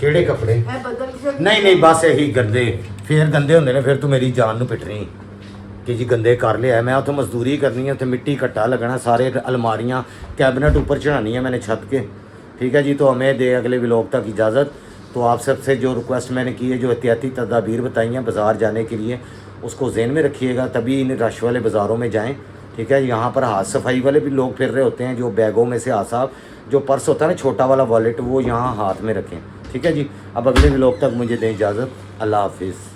S1: ਕਿਹੜੇ ਕੱਪੜੇ?
S2: मैं बदल के
S1: ਨਹੀਂ ਨਹੀਂ ਬਸ ਇਹੀ ਗੰਦੇ, ਫੇਰ ਗੰਦੇ ਹੁੰਦੇ ਨੇ, ਫਿਰ ਤੂੰ ਮੇਰੀ ਜਾਨ ਨੂੰ ਪਿੱਟਣੀ ਕਿ ਜੀ ਗੰਦੇ ਕਰ ਲਿਆ। ਮੈਂ ਉੱਥੇ ਮਜ਼ਦੂਰੀ ਕਰਨੀ है, ਉੱਥੇ ਮਿੱਟੀ ਘੱਟਾ लगना, सारे अलमारियाँ कैबिनेट ऊपर चढ़ानी है मैंने छत के। ठीक है जी, तो हमें दे अगले व्लॉग तक इजाज़त। तो आप सबसे जो रिक्वेस्ट मैंने की है, जो एहतियाती तदाबीर बताई हैं बाज़ार जाने के लिए, उसको ज़हन में रखिएगा, तभी इन रश वाले बाज़ारों में जाएँ। ठीक है, यहाँ पर हाथ सफाई वाले भी लोग फिर रहे होते हैं, जो बैगों में से आसाब जो पर्स होता है ना छोटा वाला वॉलेट, वो यहाँ हाथ में रखें। ठीक है जी, अब अगले व्लॉग तक मुझे दें इजाज़त। अल्लाह हाफिज़।